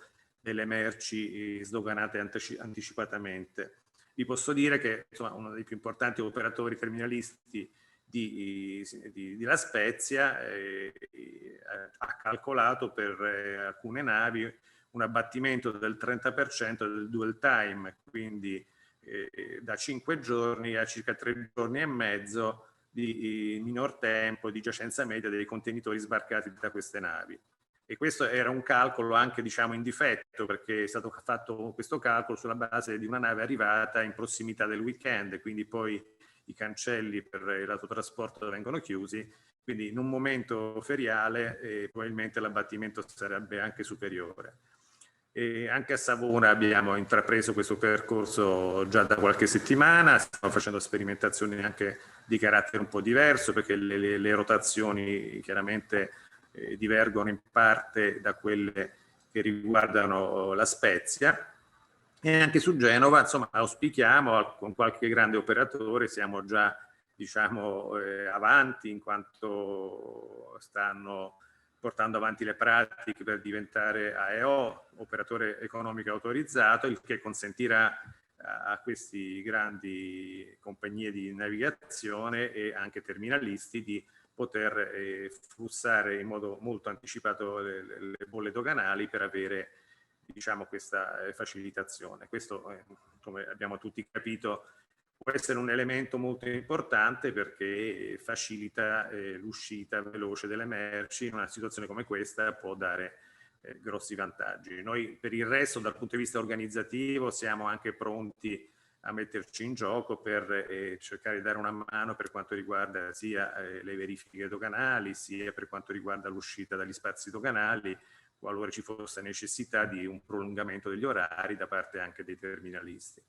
delle merci sdoganate anticipatamente. Vi posso dire che insomma, uno dei più importanti operatori terminalisti di La Spezia ha calcolato per alcune navi un abbattimento del 30% del dwell time, quindi da 5 giorni a circa 3 giorni e mezzo di minor tempo di giacenza media dei contenitori sbarcati da queste navi. E questo era un calcolo anche, diciamo, in difetto, perché è stato fatto questo calcolo sulla base di una nave arrivata in prossimità del weekend, quindi poi i cancelli per l'autotrasporto vengono chiusi, quindi in un momento feriale probabilmente l'abbattimento sarebbe anche superiore. E anche a Savona abbiamo intrapreso questo percorso già da qualche settimana, stiamo facendo sperimentazioni anche di carattere un po' diverso, perché le rotazioni chiaramente divergono in parte da quelle che riguardano La Spezia. E anche su Genova, insomma, auspichiamo con qualche grande operatore, siamo già, diciamo, avanti, in quanto stanno portando avanti le pratiche per diventare AEO, operatore economico autorizzato, il che consentirà a questi grandi compagnie di navigazione e anche terminalisti di poter flussare in modo molto anticipato le bolle doganali per avere, diciamo, questa facilitazione. Questo, come abbiamo tutti capito, può essere un elemento molto importante perché facilita l'uscita veloce delle merci. In una situazione come questa può dare grossi vantaggi. Noi per il resto, dal punto di vista organizzativo, siamo anche pronti a metterci in gioco per cercare di dare una mano per quanto riguarda sia le verifiche doganali, sia per quanto riguarda l'uscita dagli spazi doganali, qualora ci fosse necessità di un prolungamento degli orari da parte anche dei terminalisti.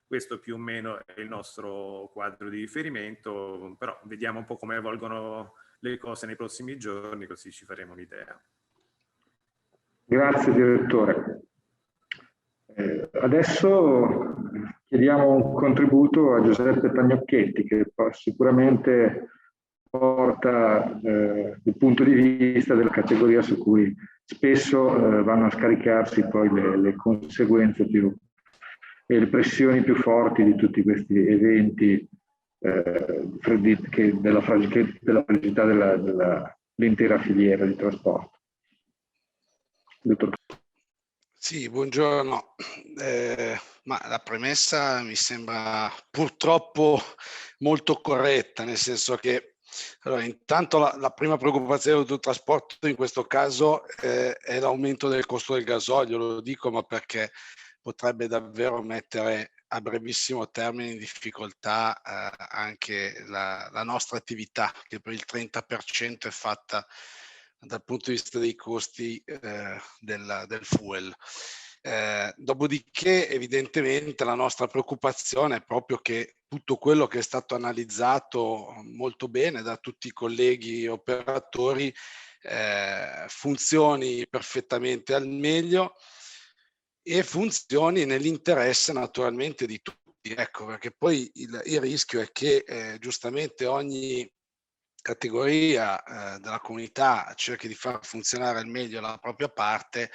Questo più o meno è il nostro quadro di riferimento, però vediamo un po' come evolgono le cose nei prossimi giorni, così ci faremo un'idea. Grazie direttore. Adesso chiediamo un contributo a Giuseppe Tagnocchetti, che sicuramente porta il punto di vista della categoria su cui spesso vanno a scaricarsi poi le conseguenze più e le pressioni più forti di tutti questi eventi della fragilità dell'intera filiera di trasporto. Dottor. Sì, buongiorno. Ma la premessa mi sembra purtroppo molto corretta, nel senso che allora, intanto la prima preoccupazione del trasporto in questo caso è l'aumento del costo del gasolio, lo dico ma perché potrebbe davvero mettere a brevissimo termine in difficoltà anche la nostra attività, che per il 30% è fatta dal punto di vista dei costi del fuel. Dopodiché evidentemente la nostra preoccupazione è proprio che tutto quello che è stato analizzato molto bene da tutti i colleghi operatori funzioni perfettamente al meglio e funzioni nell'interesse naturalmente di tutti. Ecco, perché poi il rischio è che giustamente ogni categoria della comunità cerchi di far funzionare al meglio la propria parte,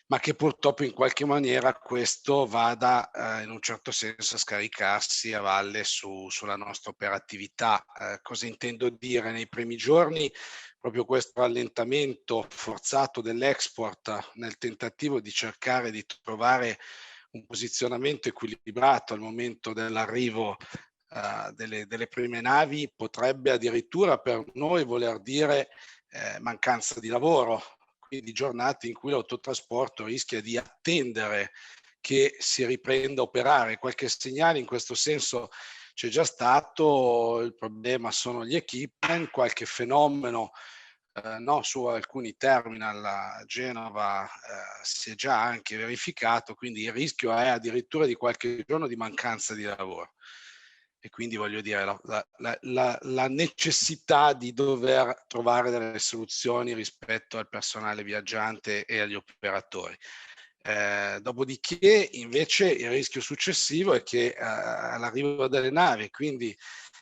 ma che purtroppo in qualche maniera questo vada in un certo senso a scaricarsi a valle sulla nostra operatività. Cosa intendo dire? Nei primi giorni proprio questo rallentamento forzato dell'export nel tentativo di cercare di trovare un posizionamento equilibrato al momento dell'arrivo delle prime navi potrebbe addirittura per noi voler dire mancanza di lavoro, quindi giornate in cui l'autotrasporto rischia di attendere che si riprenda a operare. Qualche segnale in questo senso c'è già stato, il problema sono gli equipment, qualche fenomeno su alcuni terminal a Genova si è già anche verificato, quindi il rischio è addirittura di qualche giorno di mancanza di lavoro. E quindi voglio dire la necessità di dover trovare delle soluzioni rispetto al personale viaggiante e agli operatori. Dopodiché invece il rischio successivo è che all'arrivo delle navi, quindi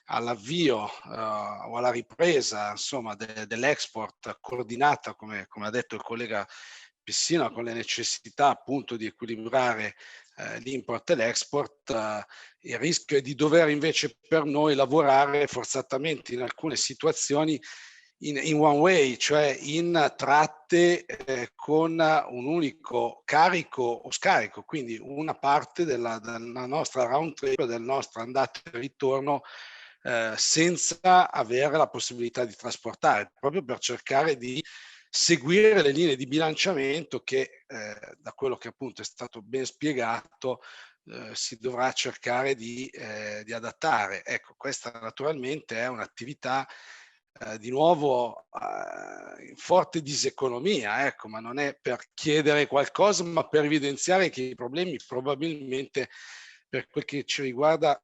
all'avvio o alla ripresa insomma dell'export coordinata come ha detto il collega persino con le necessità appunto di equilibrare l'import e l'export, il rischio è di dover invece per noi lavorare forzatamente in alcune situazioni in one way, cioè in tratte con un unico carico o scarico, quindi una parte della nostra round trip, del nostro andata e ritorno, senza avere la possibilità di trasportare, proprio per cercare di seguire le linee di bilanciamento che, da quello che appunto è stato ben spiegato, si dovrà cercare di adattare. Ecco, questa naturalmente è un'attività di nuovo in forte diseconomia, ecco, ma non è per chiedere qualcosa, ma per evidenziare che i problemi probabilmente, per quel che ci riguarda,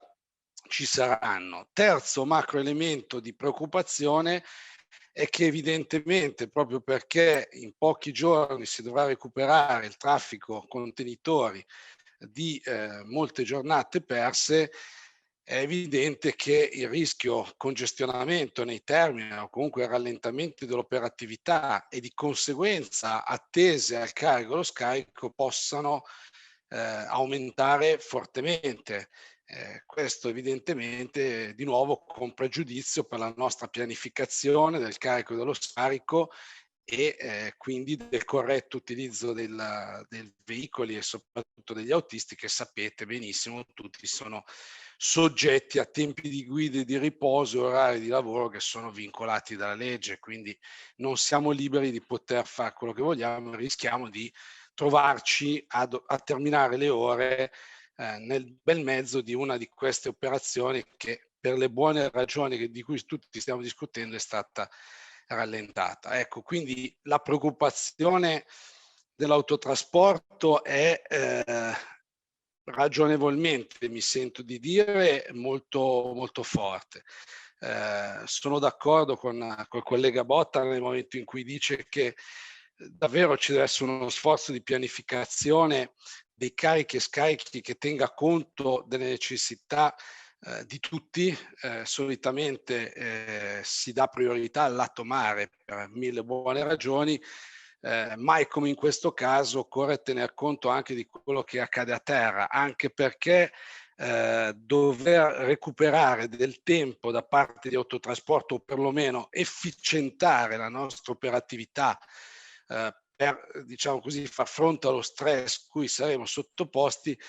ci saranno. Terzo macro elemento di preoccupazione è che evidentemente, proprio perché in pochi giorni si dovrà recuperare il traffico contenitori di molte giornate perse, è evidente che il rischio congestionamento nei terminal o comunque rallentamenti dell'operatività e di conseguenza attese al carico e allo scarico possano aumentare fortemente. Questo evidentemente di nuovo con pregiudizio per la nostra pianificazione del carico e dello scarico e quindi del corretto utilizzo dei veicoli e soprattutto degli autisti, che sapete benissimo tutti sono soggetti a tempi di guida e di riposo e orari di lavoro che sono vincolati dalla legge, quindi non siamo liberi di poter fare quello che vogliamo, rischiamo di trovarci a terminare le ore nel bel mezzo di una di queste operazioni che, per le buone ragioni di cui tutti stiamo discutendo, è stata rallentata. Ecco, quindi la preoccupazione dell'autotrasporto è ragionevolmente, mi sento di dire, molto, molto forte. Sono d'accordo col collega Botta nel momento in cui dice che davvero ci deve essere uno sforzo di pianificazione dei carichi e scarichi che tenga conto delle necessità di tutti. Solitamente si dà priorità al lato mare per mille buone ragioni, mai come in questo caso occorre tener conto anche di quello che accade a terra, anche perché dover recuperare del tempo da parte di autotrasporto o perlomeno efficientare la nostra operatività per, diciamo così, far fronte allo stress cui saremo sottoposti,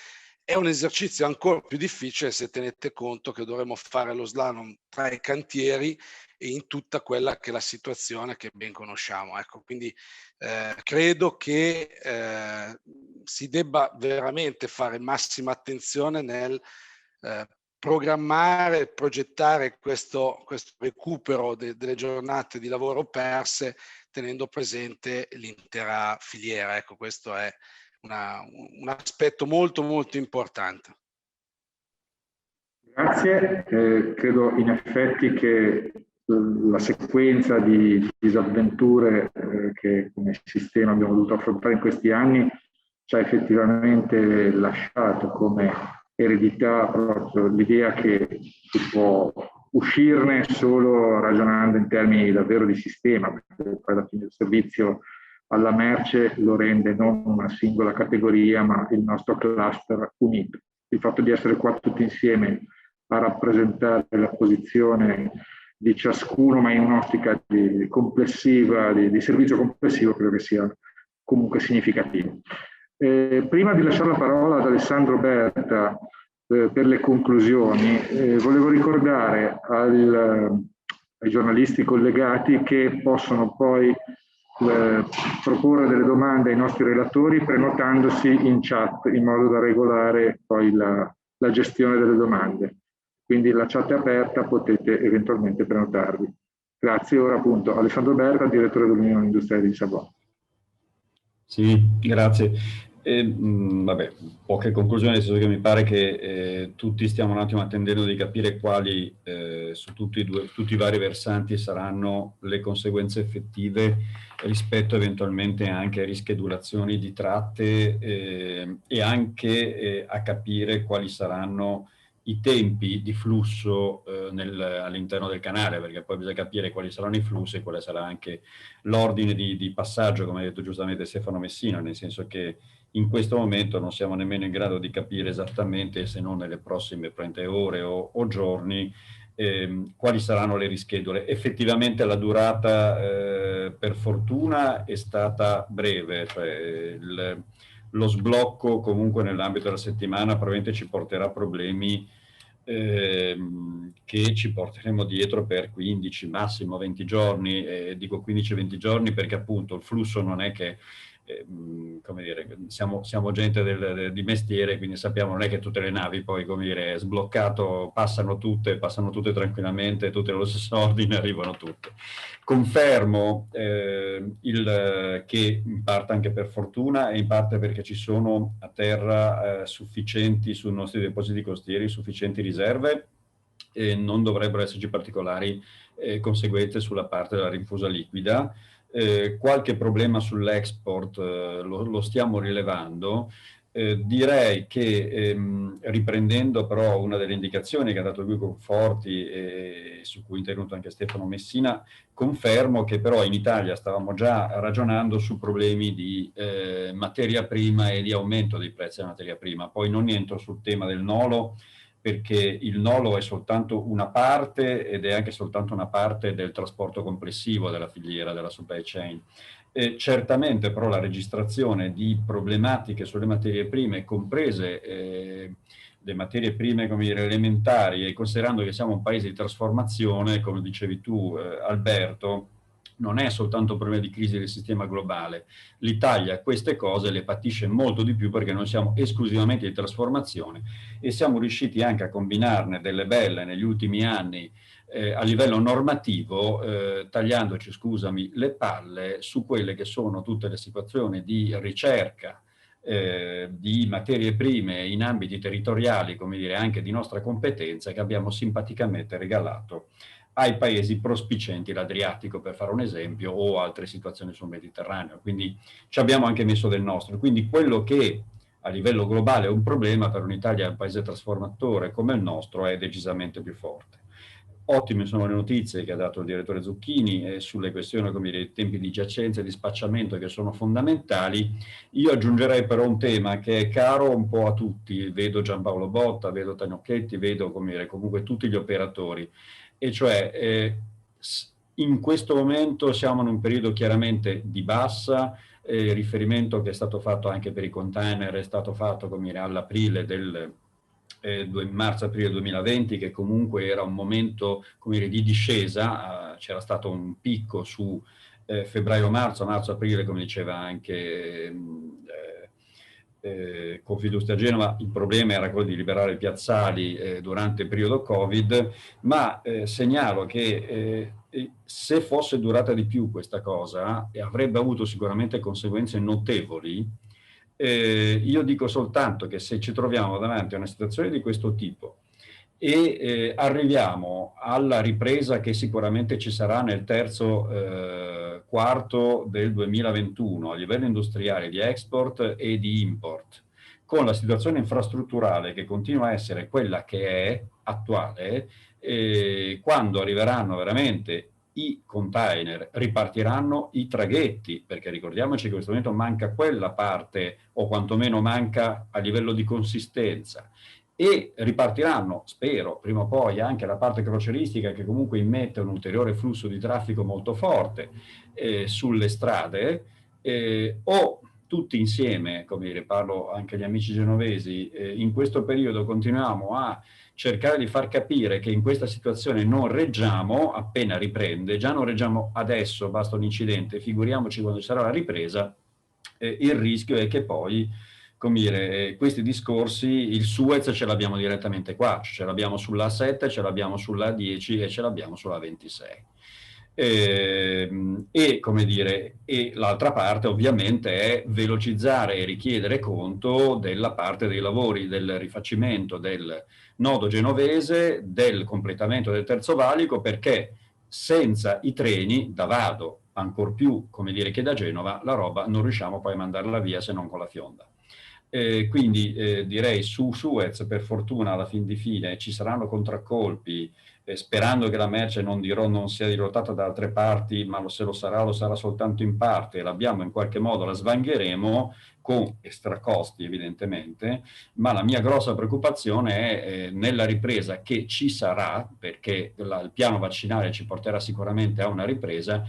è un esercizio ancora più difficile se tenete conto che dovremo fare lo slalom tra i cantieri e in tutta quella che è la situazione che ben conosciamo. Ecco, quindi credo che si debba veramente fare massima attenzione nel programmare, progettare questo recupero delle giornate di lavoro perse, tenendo presente l'intera filiera. Ecco, questo è un aspetto molto molto importante. Grazie, credo in effetti che la sequenza di disavventure che come sistema abbiamo dovuto affrontare in questi anni ci ha effettivamente lasciato come eredità proprio l'idea che si può uscirne solo ragionando in termini davvero di sistema, perché poi alla fine il servizio alla merce lo rende non una singola categoria, ma il nostro cluster unito. Il fatto di essere qua tutti insieme a rappresentare la posizione di ciascuno, ma in un'ottica complessiva, di servizio complessivo, credo che sia comunque significativo. Prima di lasciare la parola ad Alessandro Berta per le conclusioni, volevo ricordare ai giornalisti collegati che possono poi proporre delle domande ai nostri relatori prenotandosi in chat in modo da regolare poi la gestione delle domande. Quindi la chat è aperta, potete eventualmente prenotarvi. Grazie. Ora appunto Alessandro Berta, direttore dell'Unione Industriale di Savona. Sì, grazie. Vabbè, poche conclusioni, nel senso che mi pare che tutti stiamo un attimo attendendo di capire quali su tutti i vari versanti saranno le conseguenze effettive rispetto eventualmente anche a rischedulazioni di tratte e anche a capire quali saranno i tempi di flusso all'interno del canale, perché poi bisogna capire quali saranno i flussi e quale sarà anche l'ordine di passaggio, come ha detto giustamente Stefano Messina, nel senso che in questo momento non siamo nemmeno in grado di capire esattamente, se non nelle prossime ore o giorni, quali saranno le rischedule. Effettivamente la durata, per fortuna, è stata breve, cioè lo sblocco comunque nell'ambito della settimana probabilmente ci porterà problemi che ci porteremo dietro per 15, massimo 20 giorni, dico 15-20 giorni perché appunto il flusso non è che, come dire, siamo gente di mestiere, quindi sappiamo non è che tutte le navi poi, come dire, sbloccato, passano tutte tranquillamente, tutte allo stesso ordine, arrivano tutte. Confermo che in parte anche per fortuna e in parte perché ci sono a terra sufficienti sui nostri depositi costieri, sufficienti riserve, e non dovrebbero esserci particolari conseguenze sulla parte della rinfusa liquida. Qualche problema sull'export lo stiamo rilevando. Direi che riprendendo però una delle indicazioni che ha dato Guido Conforti e su cui è intervenuto anche Stefano Messina, confermo che però in Italia stavamo già ragionando su problemi di materia prima e di aumento dei prezzi della materia prima. Poi non entro sul tema del nolo, perché il nolo è soltanto una parte ed è anche soltanto una parte del trasporto complessivo della filiera, della supply chain. Certamente però la registrazione di problematiche sulle materie prime, comprese le materie prime, come dire, elementari, e considerando che siamo un paese di trasformazione, come dicevi tu Alberto, non è soltanto un problema di crisi del sistema globale. L'Italia queste cose le patisce molto di più perché noi siamo esclusivamente di trasformazione e siamo riusciti anche a combinarne delle belle negli ultimi anni a livello normativo, tagliandoci, scusami, le palle su quelle che sono tutte le situazioni di ricerca di materie prime in ambiti territoriali, come dire, anche di nostra competenza, che abbiamo simpaticamente regalato ai paesi prospicenti l'Adriatico, per fare un esempio, o altre situazioni sul Mediterraneo. Quindi ci abbiamo anche messo del nostro. Quindi quello che a livello globale è un problema per un'Italia, un paese trasformatore come il nostro, è decisamente più forte. Ottime sono le notizie che ha dato il direttore Zucchini sulle questioni, come dire, dei tempi di giacenza e di spacciamento, che sono fondamentali. Io aggiungerei però un tema che è caro un po' a tutti, vedo Giampaolo Botta, vedo Tanocchetti, vedo, come dire, comunque tutti gli operatori, e cioè in questo momento siamo in un periodo chiaramente di bassa, riferimento che è stato fatto anche per i container, è stato fatto, come dire, all'aprile del marzo-aprile 2020, che comunque era un momento, come dire, di discesa, c'era stato un picco su marzo-aprile, come diceva anche Confindustria Genova. Il problema era quello di liberare i piazzali durante il periodo Covid, ma segnalo che se fosse durata di più questa cosa avrebbe avuto sicuramente conseguenze notevoli. Io dico soltanto che se ci troviamo davanti a una situazione di questo tipo e arriviamo alla ripresa che sicuramente ci sarà nel terzo quarto del 2021 a livello industriale di export e di import, con la situazione infrastrutturale che continua a essere quella che è attuale, quando arriveranno veramente i container, ripartiranno i traghetti, perché ricordiamoci che in questo momento manca quella parte, o quantomeno manca a livello di consistenza, e ripartiranno, spero, prima o poi anche la parte crocieristica, che comunque immette un ulteriore flusso di traffico molto forte sulle strade, o tutti insieme, come dire, parlo anche agli amici genovesi, in questo periodo continuiamo a cercare di far capire che in questa situazione non reggiamo appena riprende, già non reggiamo adesso, basta un incidente, figuriamoci quando ci sarà la ripresa. Il rischio è che poi, come dire, questi discorsi, il Suez ce l'abbiamo direttamente qua, ce l'abbiamo sulla A7, ce l'abbiamo sulla A10 e ce l'abbiamo sulla A26. E come dire, e l'altra parte ovviamente è velocizzare e richiedere conto della parte dei lavori, del rifacimento del nodo genovese, del completamento del terzo valico, perché senza i treni da Vado, ancor più, come dire, che da Genova, la roba non riusciamo poi a mandarla via se non con la fionda. Quindi direi su Suez, per fortuna, alla fin di fine ci saranno contraccolpi, sperando che la merce non sia dirottata da altre parti, ma se lo sarà soltanto in parte, l'abbiamo in qualche modo, la svangheremo con extracosti evidentemente, ma la mia grossa preoccupazione è nella ripresa che ci sarà, perché il piano vaccinale ci porterà sicuramente a una ripresa,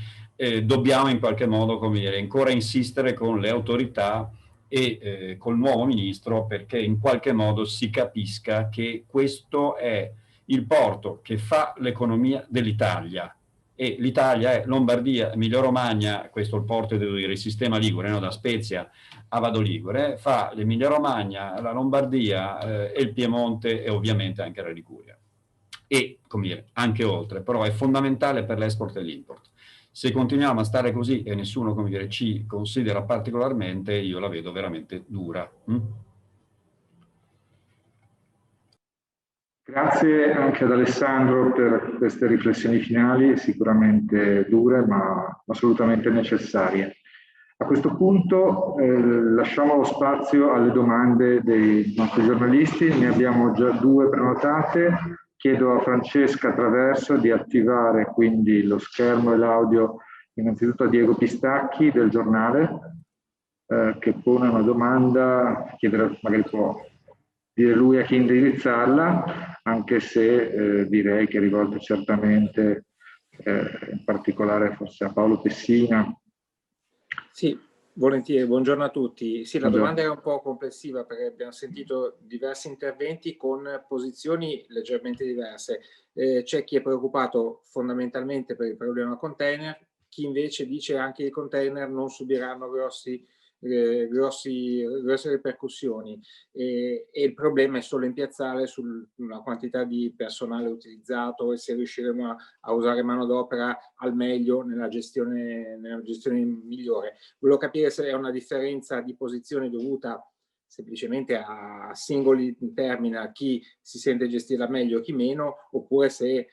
dobbiamo in qualche modo, come dire, ancora insistere con le autorità e col nuovo ministro, perché in qualche modo si capisca che questo è il porto che fa l'economia dell'Italia, e l'Italia è Lombardia, Emilia Romagna, questo è il porto, devo dire, il sistema Ligure, no? Da Spezia a Vado Ligure, fa l'Emilia Romagna, la Lombardia e il Piemonte, e ovviamente anche la Liguria. E, come dire, anche oltre, però è fondamentale per l'export e l'import. Se continuiamo a stare così e nessuno, come dire, ci considera particolarmente, io la vedo veramente dura. Grazie anche ad Alessandro per queste riflessioni finali, sicuramente dure ma assolutamente necessarie. A questo punto lasciamo lo spazio alle domande dei nostri giornalisti, ne abbiamo già 2 prenotate. Chiedo a Francesca Traverso di attivare quindi lo schermo e l'audio, innanzitutto a Diego Pistacchi del giornale, che pone una domanda, chiedere, magari può dire lui a chi indirizzarla, anche se direi che è rivolta certamente in particolare forse a Paolo Pessina. Sì, volentieri, buongiorno a tutti. Sì, la Buongiorno. domanda era un po' complessiva perché abbiamo sentito diversi interventi con posizioni leggermente diverse. C'è chi è preoccupato fondamentalmente per il problema container, chi invece dice anche che i container non subiranno grosse ripercussioni e il problema è solo in piazzale sulla quantità di personale utilizzato e se riusciremo a usare manodopera al meglio nella gestione migliore. Volevo capire se è una differenza di posizione dovuta semplicemente a singoli termini, chi si sente gestirla meglio e chi meno, oppure se,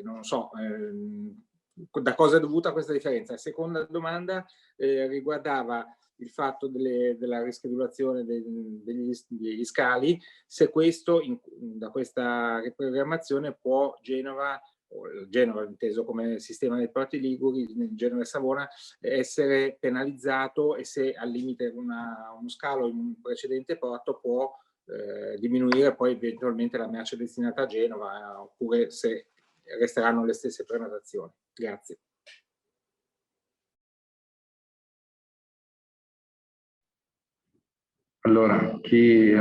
non so, da cosa è dovuta questa differenza. La seconda domanda riguardava il fatto della rischedulazione degli scali, se questo, da questa riprogrammazione può Genova inteso come sistema dei porti liguri, Genova e Savona, essere penalizzato e se al limite uno scalo in un precedente porto può diminuire poi eventualmente la merce destinata a Genova, oppure se resteranno le stesse prenotazioni. Grazie. Allora, chi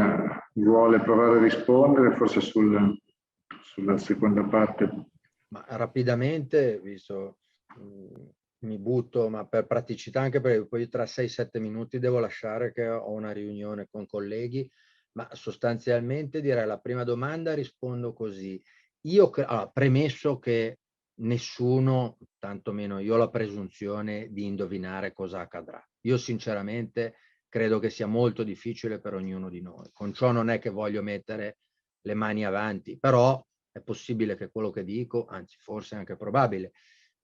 vuole provare a rispondere, forse sulla seconda parte? Ma rapidamente, visto mi butto, ma per praticità, anche perché poi tra 6-7 minuti devo lasciare che ho una riunione con colleghi, ma sostanzialmente direi la prima domanda rispondo così. Allora, premesso che nessuno, tantomeno io ho la presunzione di indovinare cosa accadrà. Io sinceramente credo che sia molto difficile per ognuno di noi. Con ciò non è che voglio mettere le mani avanti, però è possibile che quello che dico, anzi forse anche probabile,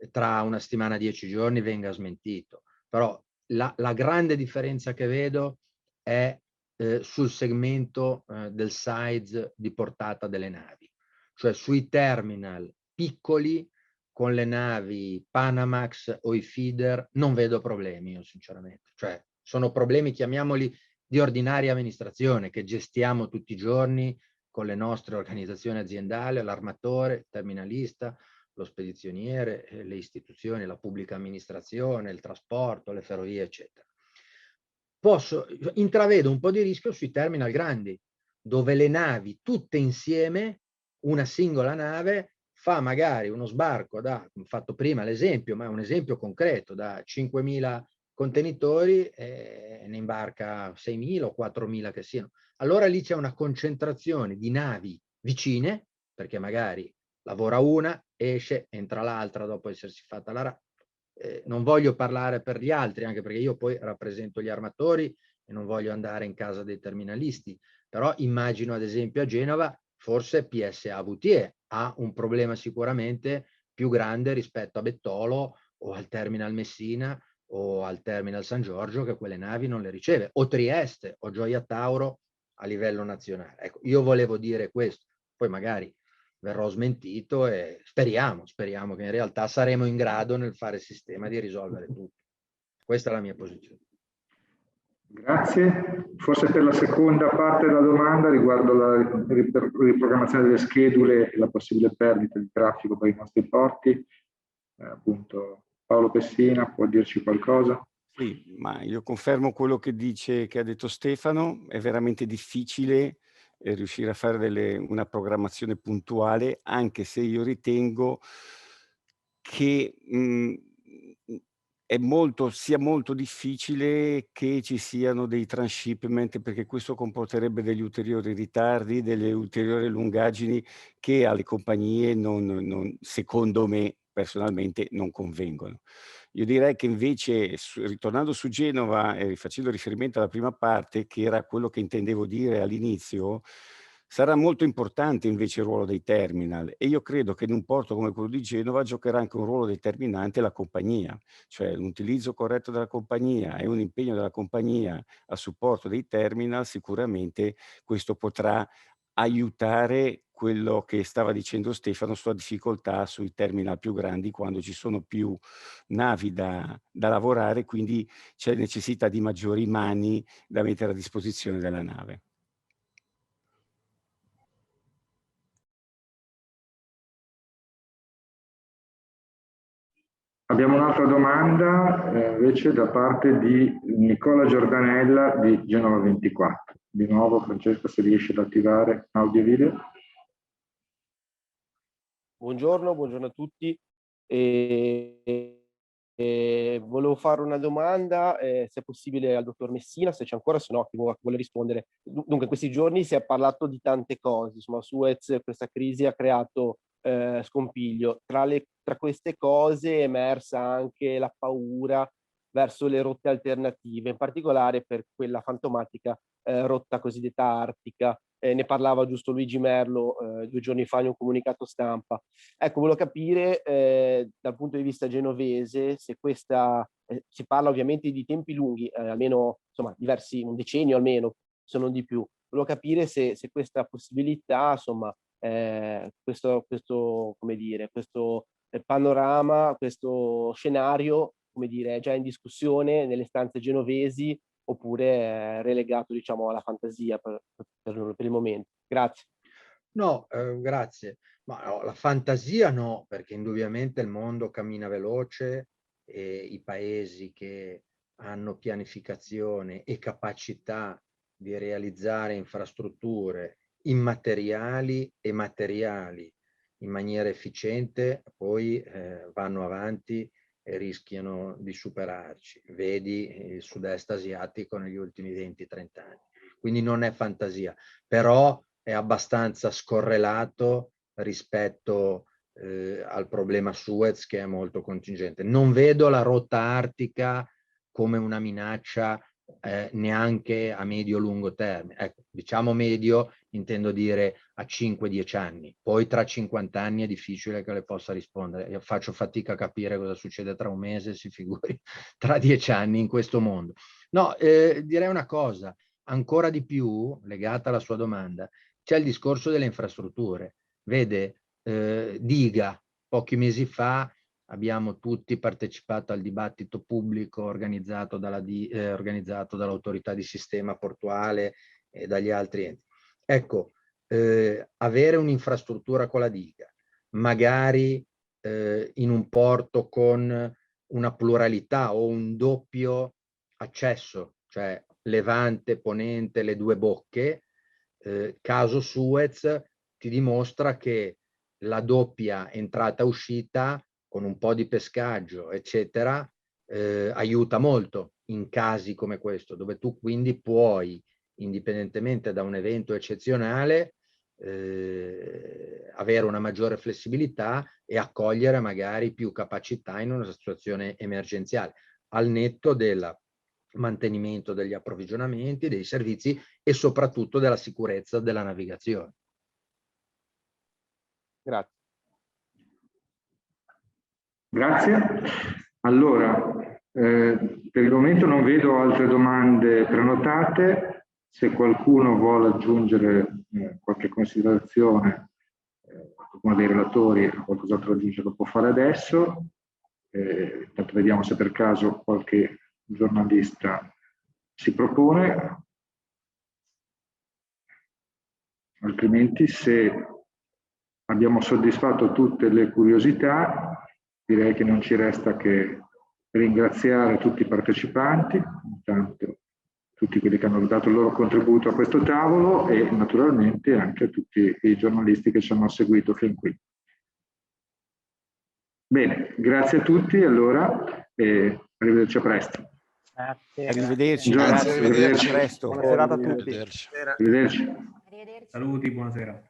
tra una settimana, 10 giorni venga smentito. Però la grande differenza che vedo è sul segmento del size di portata delle navi. Cioè sui terminal piccoli, con le navi Panamax o i feeder, non vedo problemi io sinceramente. Cioè sono problemi, chiamiamoli, di ordinaria amministrazione che gestiamo tutti i giorni con le nostre organizzazioni aziendali, l'armatore, il terminalista, lo spedizioniere, le istituzioni, la pubblica amministrazione, il trasporto, le ferrovie, eccetera. Intravedo un po' di rischio sui terminal grandi, dove le navi tutte insieme, una singola nave, fa magari uno sbarco da, come ho fatto prima l'esempio, ma è un esempio concreto, da 5.000 contenitori e ne imbarca 6.000 o 4.000 che siano. Allora lì c'è una concentrazione di navi vicine, perché magari lavora una, esce, entra l'altra dopo essersi fatta la non voglio parlare per gli altri, anche perché io poi rappresento gli armatori e non voglio andare in casa dei terminalisti, però immagino ad esempio a Genova forse PSA VTE ha un problema sicuramente più grande rispetto a Bettolo o al Terminal Messina o al Terminal San Giorgio, che quelle navi non le riceve, o Trieste o Gioia Tauro a livello nazionale. Ecco, io volevo dire questo, poi magari verrò smentito e speriamo che in realtà saremo in grado nel fare sistema di risolvere tutto. Questa è la mia posizione. Grazie. Forse per la seconda parte della domanda riguardo la riprogrammazione delle schedule e la possibile perdita di traffico per i nostri porti, appunto Paolo Pessina può dirci qualcosa? Sì, ma io confermo quello che ha detto Stefano, è veramente difficile riuscire a fare una programmazione puntuale, anche se io ritengo che sia molto difficile che ci siano dei transshipment, perché questo comporterebbe degli ulteriori ritardi, delle ulteriori lungaggini che alle compagnie secondo me personalmente non convengono. Io direi che invece, ritornando su Genova e facendo riferimento alla prima parte, che era quello che intendevo dire all'inizio, sarà molto importante invece il ruolo dei terminal, e io credo che in un porto come quello di Genova giocherà anche un ruolo determinante la compagnia, cioè l'utilizzo corretto della compagnia e un impegno della compagnia a supporto dei terminal. Sicuramente questo potrà aiutare quello che stava dicendo Stefano sulla difficoltà sui terminal più grandi, quando ci sono più navi da lavorare, quindi c'è necessità di maggiori mani da mettere a disposizione della nave. Abbiamo un'altra domanda invece da parte di Nicola Giordanella di Genova 24. Di nuovo Francesco, se riesci ad attivare audio e video. Buongiorno a tutti. Volevo fare una domanda, se è possibile, al dottor Messina, se c'è ancora, se no chi vuole rispondere. Dunque, in questi giorni si è parlato di tante cose, insomma, Suez, questa crisi ha creato scompiglio. Tra queste cose è emersa anche la paura verso le rotte alternative, in particolare per quella fantomatica rotta cosiddetta artica. Ne parlava giusto Luigi Merlo 2 giorni fa in un comunicato stampa. Ecco, volevo capire dal punto di vista genovese se questa, si parla ovviamente di tempi lunghi, almeno insomma un decennio almeno, se non di più. Volevo capire se questa possibilità, insomma, questo come dire, questo panorama, questo scenario, come dire, è già in discussione nelle stanze genovesi, oppure relegato, diciamo, alla fantasia per il momento. Grazie. No, grazie. Ma no, la fantasia no, perché indubbiamente il mondo cammina veloce e i paesi che hanno pianificazione e capacità di realizzare infrastrutture immateriali e materiali in maniera efficiente poi vanno avanti e rischiano di superarci. Vedi il sud-est asiatico negli ultimi 20-30 anni. Quindi non è fantasia, però è abbastanza scorrelato rispetto al problema Suez, che è molto contingente. Non vedo la rotta artica come una minaccia neanche a medio-lungo termine. Ecco, diciamo medio, intendo dire a 5-10 anni. Poi tra 50 anni è difficile che le possa rispondere. Io faccio fatica a capire cosa succede tra un mese, si figuri tra 10 anni in questo mondo. No, direi una cosa, ancora di più, legata alla sua domanda, c'è il discorso delle infrastrutture. Vede, diga, pochi mesi fa abbiamo tutti partecipato al dibattito pubblico organizzato dall'autorità di sistema portuale e dagli altri enti. Ecco, avere un'infrastruttura con la diga, magari in un porto con una pluralità o un doppio accesso, cioè levante, ponente, le due bocche, caso Suez ti dimostra che la doppia entrata-uscita con un po' di pescaggio, eccetera, aiuta molto in casi come questo, dove tu quindi puoi, indipendentemente da un evento eccezionale, avere una maggiore flessibilità e accogliere magari più capacità in una situazione emergenziale, al netto del mantenimento degli approvvigionamenti, dei servizi e soprattutto della sicurezza della navigazione. Grazie. Grazie. Allora, Per il momento non vedo altre domande prenotate. Se qualcuno vuole aggiungere qualche considerazione, qualcuno dei relatori ha qualcos'altro da aggiungere, lo può fare adesso. Intanto vediamo se per caso qualche giornalista si propone. Altrimenti, se abbiamo soddisfatto tutte le curiosità, direi che non ci resta che ringraziare tutti i partecipanti, intanto tutti quelli che hanno dato il loro contributo a questo tavolo e naturalmente anche a tutti i giornalisti che ci hanno seguito fin qui. Bene, grazie a tutti allora e arrivederci a presto. Grazie. Arrivederci. Grazie, Arrivederci. a presto. Buona serata a tutti. Arrivederci. Saluti, buonasera.